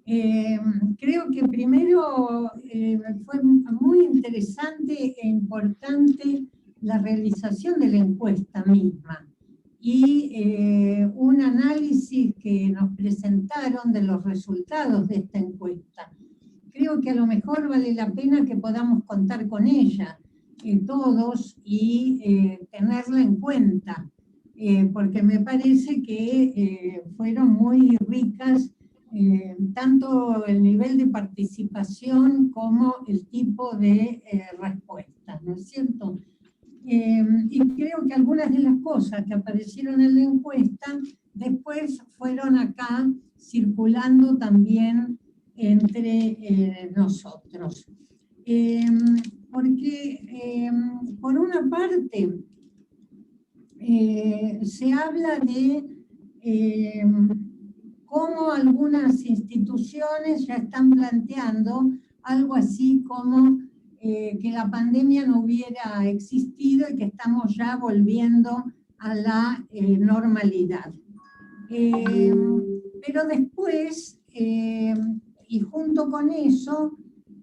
Creo que primero fue muy interesante e importante la realización de la encuesta misma y un análisis que nos presentaron de los resultados de esta encuesta. Creo que a lo mejor vale la pena que podamos contar con ella todos y tenerla en cuenta, porque me parece que fueron muy ricas tanto el nivel de participación como el tipo de respuestas, ¿no es cierto? Y creo que algunas de las cosas que aparecieron en la encuesta después fueron acá circulando también entre nosotros. Porque por una parte se habla de cómo algunas instituciones ya están planteando algo así como que la pandemia no hubiera existido y que estamos ya volviendo a la normalidad. Pero después, y junto con eso,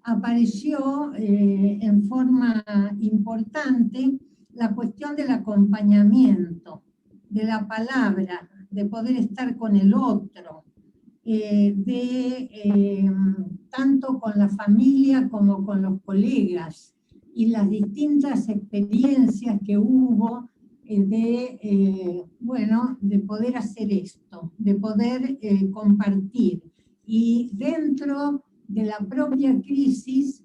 apareció en forma importante la cuestión del acompañamiento, de la palabra, de poder estar con el otro, tanto con la familia como con los colegas, y las distintas experiencias que hubo de poder hacer esto, de poder compartir. Y dentro de la propia crisis,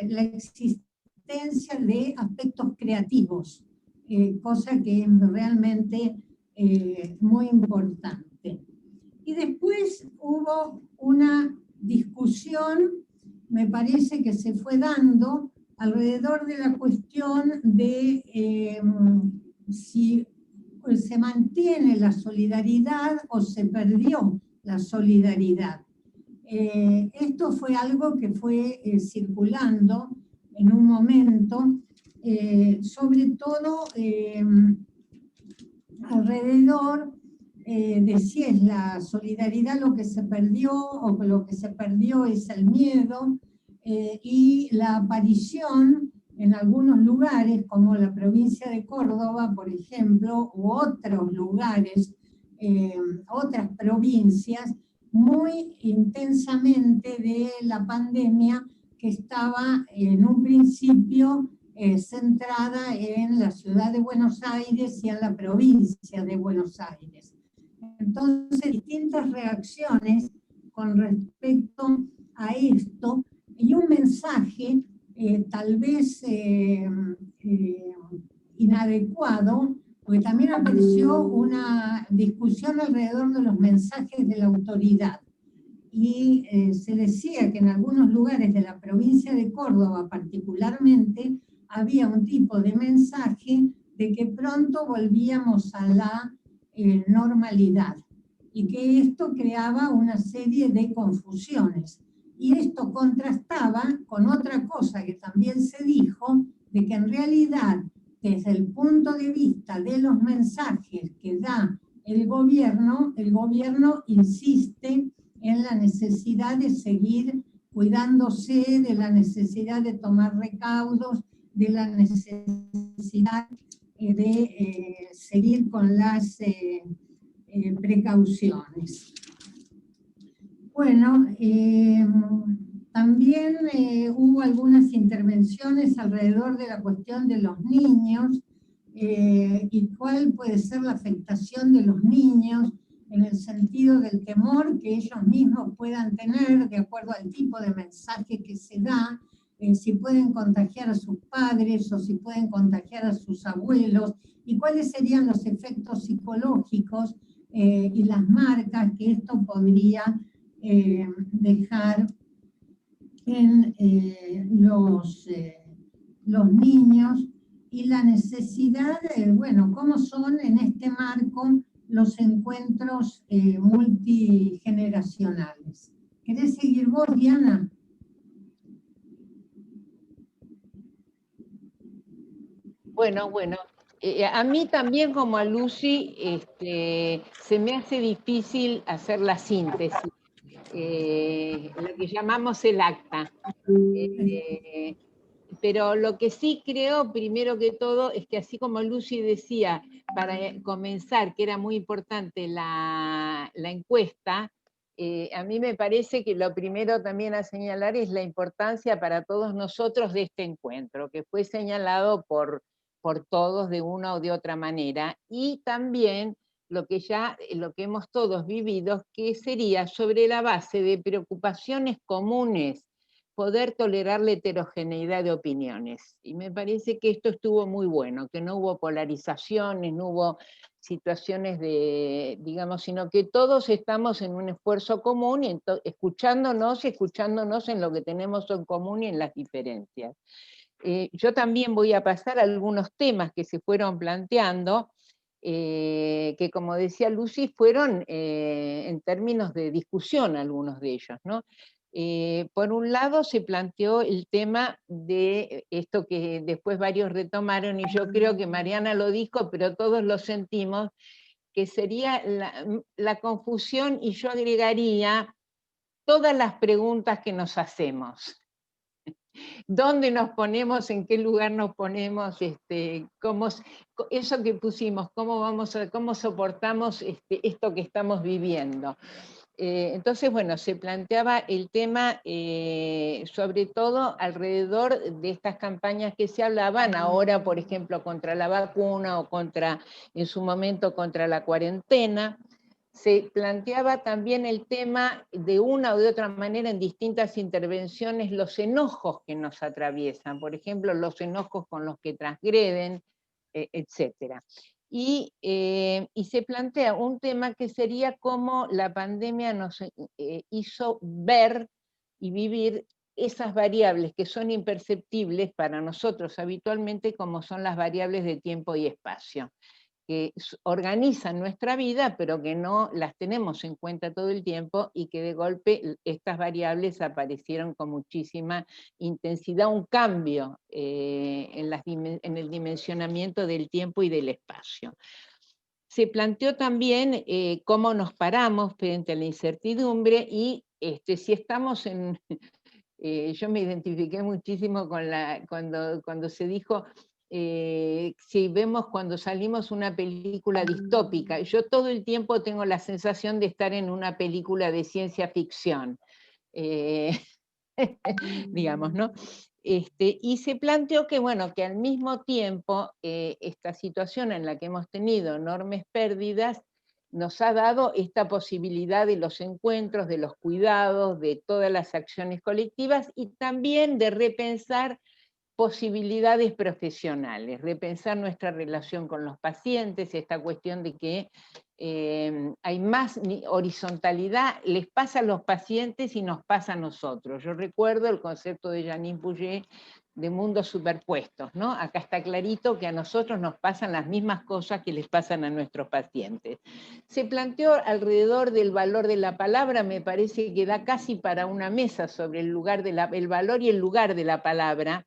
la existencia de aspectos creativos, cosa que es realmente muy importante. Y después hubo una discusión, me parece que se fue dando, alrededor de la cuestión de si se mantiene la solidaridad o se perdió la solidaridad. Esto fue algo que fue circulando en un momento, sobre todo alrededor de si es la solidaridad lo que se perdió o lo que se perdió es el miedo, y la aparición en algunos lugares, como la provincia de Córdoba, por ejemplo, u otros lugares, otras provincias, muy intensamente de la pandemia que estaba en un principio centrada en la ciudad de Buenos Aires y en la provincia de Buenos Aires. Entonces, distintas reacciones con respecto a esto y un mensaje tal vez inadecuado, porque también apareció una discusión alrededor de los mensajes de la autoridad. Y se decía que en algunos lugares de la provincia de Córdoba particularmente había un tipo de mensaje de que pronto volvíamos a la normalidad y que esto creaba una serie de confusiones. Y esto contrastaba con otra cosa que también se dijo, de que en realidad, desde el punto de vista de los mensajes que da el gobierno insiste en la necesidad de seguir cuidándose, de la necesidad de tomar recaudos, de la necesidad de seguir con las precauciones. Bueno, también hubo algunas intervenciones alrededor de la cuestión de los niños y cuál puede ser la afectación de los niños en el sentido del temor que ellos mismos puedan tener de acuerdo al tipo de mensaje que se da, si pueden contagiar a sus padres o si pueden contagiar a sus abuelos, y cuáles serían los efectos psicológicos y las marcas que esto podría dejar en los niños, y la necesidad, bueno, cómo son en este marco los encuentros multigeneracionales. ¿Querés seguir vos, Diana? Bueno, a mí también como a Lucy se me hace difícil hacer la síntesis, lo que llamamos el acta. Pero lo que sí creo, primero que todo, es que así como Lucy decía, para comenzar, que era muy importante la encuesta, a mí me parece que lo primero también a señalar es la importancia para todos nosotros de este encuentro, que fue señalado por todos de una o de otra manera, y también lo que hemos todos vivido, que sería sobre la base de preocupaciones comunes, poder tolerar la heterogeneidad de opiniones. Y me parece que esto estuvo muy bueno, que no hubo polarizaciones, no hubo situaciones digamos, sino que todos estamos en un esfuerzo común, y escuchándonos en lo que tenemos en común y en las diferencias. Yo también voy a pasar a algunos temas que se fueron planteando, que como decía Lucy, fueron en términos de discusión algunos de ellos, ¿no? Por un lado se planteó el tema de esto que después varios retomaron, y yo creo que Mariana lo dijo, pero todos lo sentimos, que sería la confusión, y yo agregaría todas las preguntas que nos hacemos. ¿Dónde nos ponemos? ¿En qué lugar nos ponemos? Eso que pusimos, ¿cómo soportamos esto que estamos viviendo? Entonces, bueno, se planteaba el tema, sobre todo alrededor de estas campañas que se hablaban ahora, por ejemplo, contra la vacuna o en su momento contra la cuarentena. Se planteaba también el tema de una o de otra manera en distintas intervenciones, los enojos que nos atraviesan, por ejemplo, los enojos con los que transgreden, etc. Y se plantea un tema que sería cómo la pandemia nos hizo ver y vivir esas variables que son imperceptibles para nosotros habitualmente, como son las variables de tiempo y espacio, que organizan nuestra vida, pero que no las tenemos en cuenta todo el tiempo, y que de golpe estas variables aparecieron con muchísima intensidad, un cambio en el dimensionamiento del tiempo y del espacio. Se planteó también cómo nos paramos frente a la incertidumbre y si estamos en... yo me identifiqué muchísimo con cuando se dijo, si vemos cuando salimos una película distópica, yo todo el tiempo tengo la sensación de estar en una película de ciencia ficción, digamos, ¿no? Y se planteó que, bueno, que al mismo tiempo esta situación en la que hemos tenido enormes pérdidas nos ha dado esta posibilidad de los encuentros, de los cuidados, de todas las acciones colectivas, y también de repensar posibilidades profesionales, repensar nuestra relación con los pacientes, esta cuestión de que hay más horizontalidad, les pasa a los pacientes y nos pasa a nosotros. Yo recuerdo el concepto de Janine Pouget de mundos superpuestos, ¿no? Acá está clarito que a nosotros nos pasan las mismas cosas que les pasan a nuestros pacientes. Se planteó alrededor del valor de la palabra, me parece que da casi para una mesa sobre el valor y el lugar de la palabra.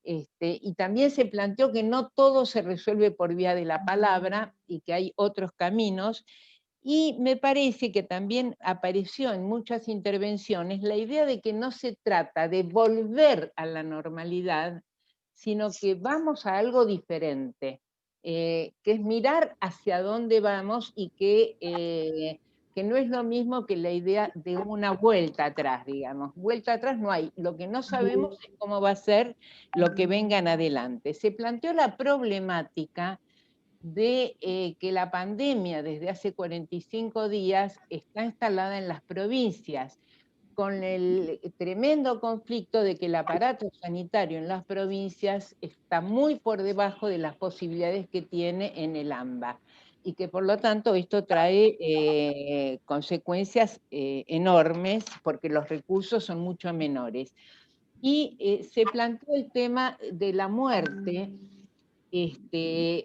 Y también se planteó que no todo se resuelve por vía de la palabra y que hay otros caminos, y me parece que también apareció en muchas intervenciones la idea de que no se trata de volver a la normalidad, sino que vamos a algo diferente, que es mirar hacia dónde vamos, y que no es lo mismo que la idea de una vuelta atrás, digamos. Vuelta atrás no hay, lo que no sabemos es cómo va a ser lo que venga en adelante. Se planteó la problemática de que la pandemia desde hace 45 días está instalada en las provincias, con el tremendo conflicto de que el aparato sanitario en las provincias está muy por debajo de las posibilidades que tiene en el AMBA, y que por lo tanto esto trae consecuencias enormes, porque los recursos son mucho menores. Y se planteó el tema de la muerte,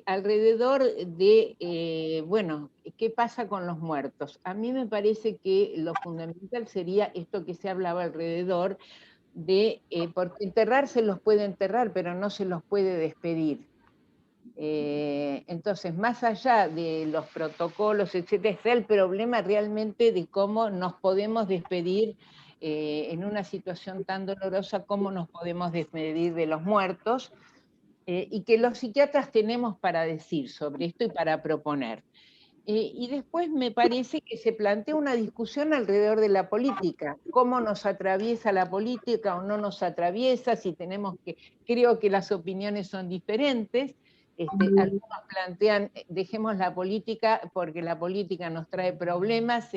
alrededor de, bueno, ¿qué pasa con los muertos? A mí me parece que lo fundamental sería esto que se hablaba alrededor de, porque enterrar se los puede enterrar, pero no se los puede despedir. Entonces, más allá de los protocolos, etcétera, está el problema realmente de cómo nos podemos despedir en una situación tan dolorosa, cómo nos podemos despedir de los muertos, y que los psiquiatras tenemos para decir sobre esto y para proponer. Y después me parece que se plantea una discusión alrededor de la política, cómo nos atraviesa la política o no nos atraviesa, si tenemos que, creo que las opiniones son diferentes. Algunos plantean, dejemos la política porque la política nos trae problemas,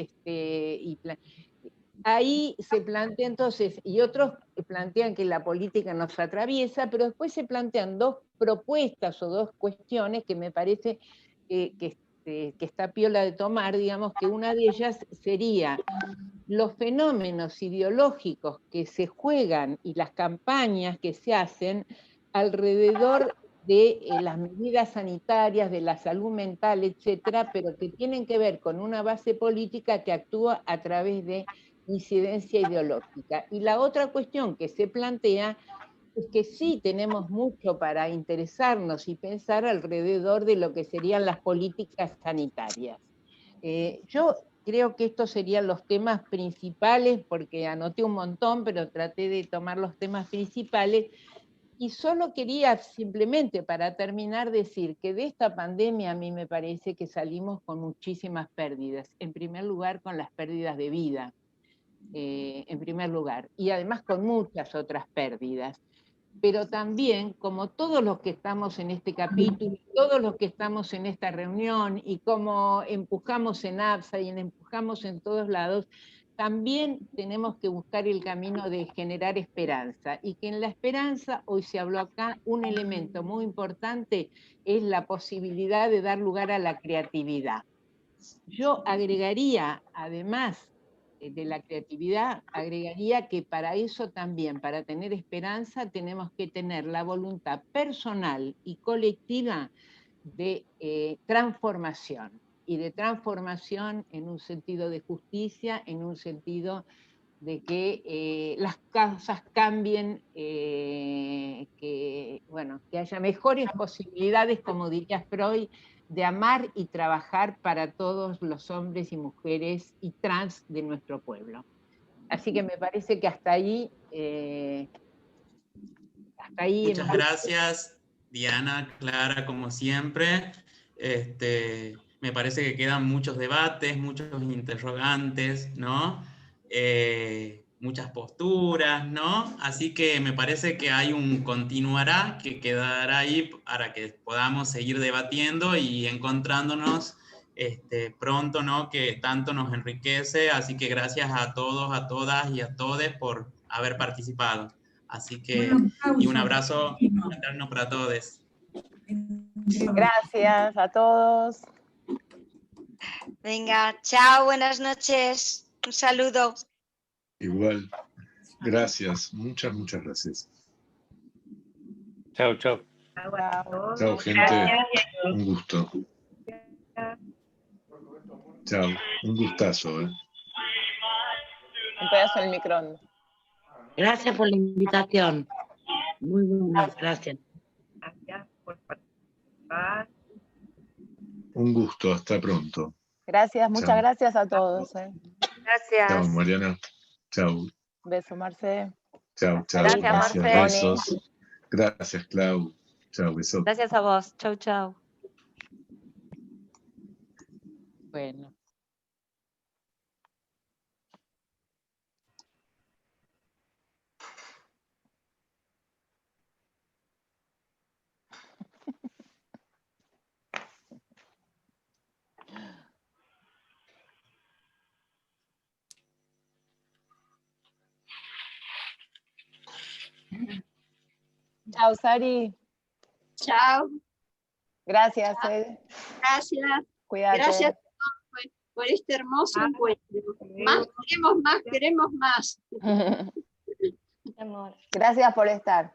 ahí se plantea entonces, y otros plantean que la política nos atraviesa, pero después se plantean dos propuestas o dos cuestiones que me parece que está piola de tomar, digamos, que una de ellas sería los fenómenos ideológicos que se juegan y las campañas que se hacen alrededor de las medidas sanitarias, de la salud mental, etcétera, pero que tienen que ver con una base política que actúa a través de incidencia ideológica. Y la otra cuestión que se plantea es que sí tenemos mucho para interesarnos y pensar alrededor de lo que serían las políticas sanitarias. Yo creo que estos serían los temas principales, porque anoté un montón, pero traté de tomar los temas principales. Y solo quería simplemente, para terminar, decir que de esta pandemia a mí me parece que salimos con muchísimas pérdidas. En primer lugar, con las pérdidas de vida, en primer lugar, y además con muchas otras pérdidas. Pero también, como todos los que estamos en este capítulo, todos los que estamos en esta reunión, y como empujamos en APSA y empujamos en todos lados, también tenemos que buscar el camino de generar esperanza, y que en la esperanza, hoy se habló acá, un elemento muy importante es la posibilidad de dar lugar a la creatividad. Yo agregaría, además de la creatividad, agregaría que para eso también, para tener esperanza, tenemos que tener la voluntad personal y colectiva de transformación, y de transformación en un sentido de justicia, en un sentido de que las cosas cambien, que haya mejores posibilidades, como diría Freud, de amar y trabajar para todos los hombres y mujeres y trans de nuestro pueblo. Así que me parece que hasta ahí... Muchas gracias, Diana, Clara, como siempre. Me parece que quedan muchos debates, muchos interrogantes, ¿no? Muchas posturas, ¿no? Así que me parece que hay un continuará que quedará ahí para que podamos seguir debatiendo y encontrándonos pronto, ¿no? Que tanto nos enriquece. Así que gracias a todos, a todas y a todes por haber participado. Así que, y un abrazo fraterno para todos. Gracias a todos. Venga, chao, buenas noches. Un saludo. Igual. Gracias. Muchas gracias. Chao, chao. Chao, gente. Un gusto. Chao. Un gustazo. Un pedazo del micrófono. Gracias por la invitación. Muy buenas, gracias. Gracias por participar. Un gusto. Hasta pronto. Gracias, muchas gracias a todos. Gracias. Chao, Mariana. Chao. Beso, Marce. Chao. Gracias, Marce. Besos. Gracias, Clau. Chao, besos. Gracias a vos. Chau, chau. Bueno. Chao, Sari. Chao. Gracias. Gracias. Cuídate. Gracias por este hermoso encuentro. Más queremos más. Gracias por estar.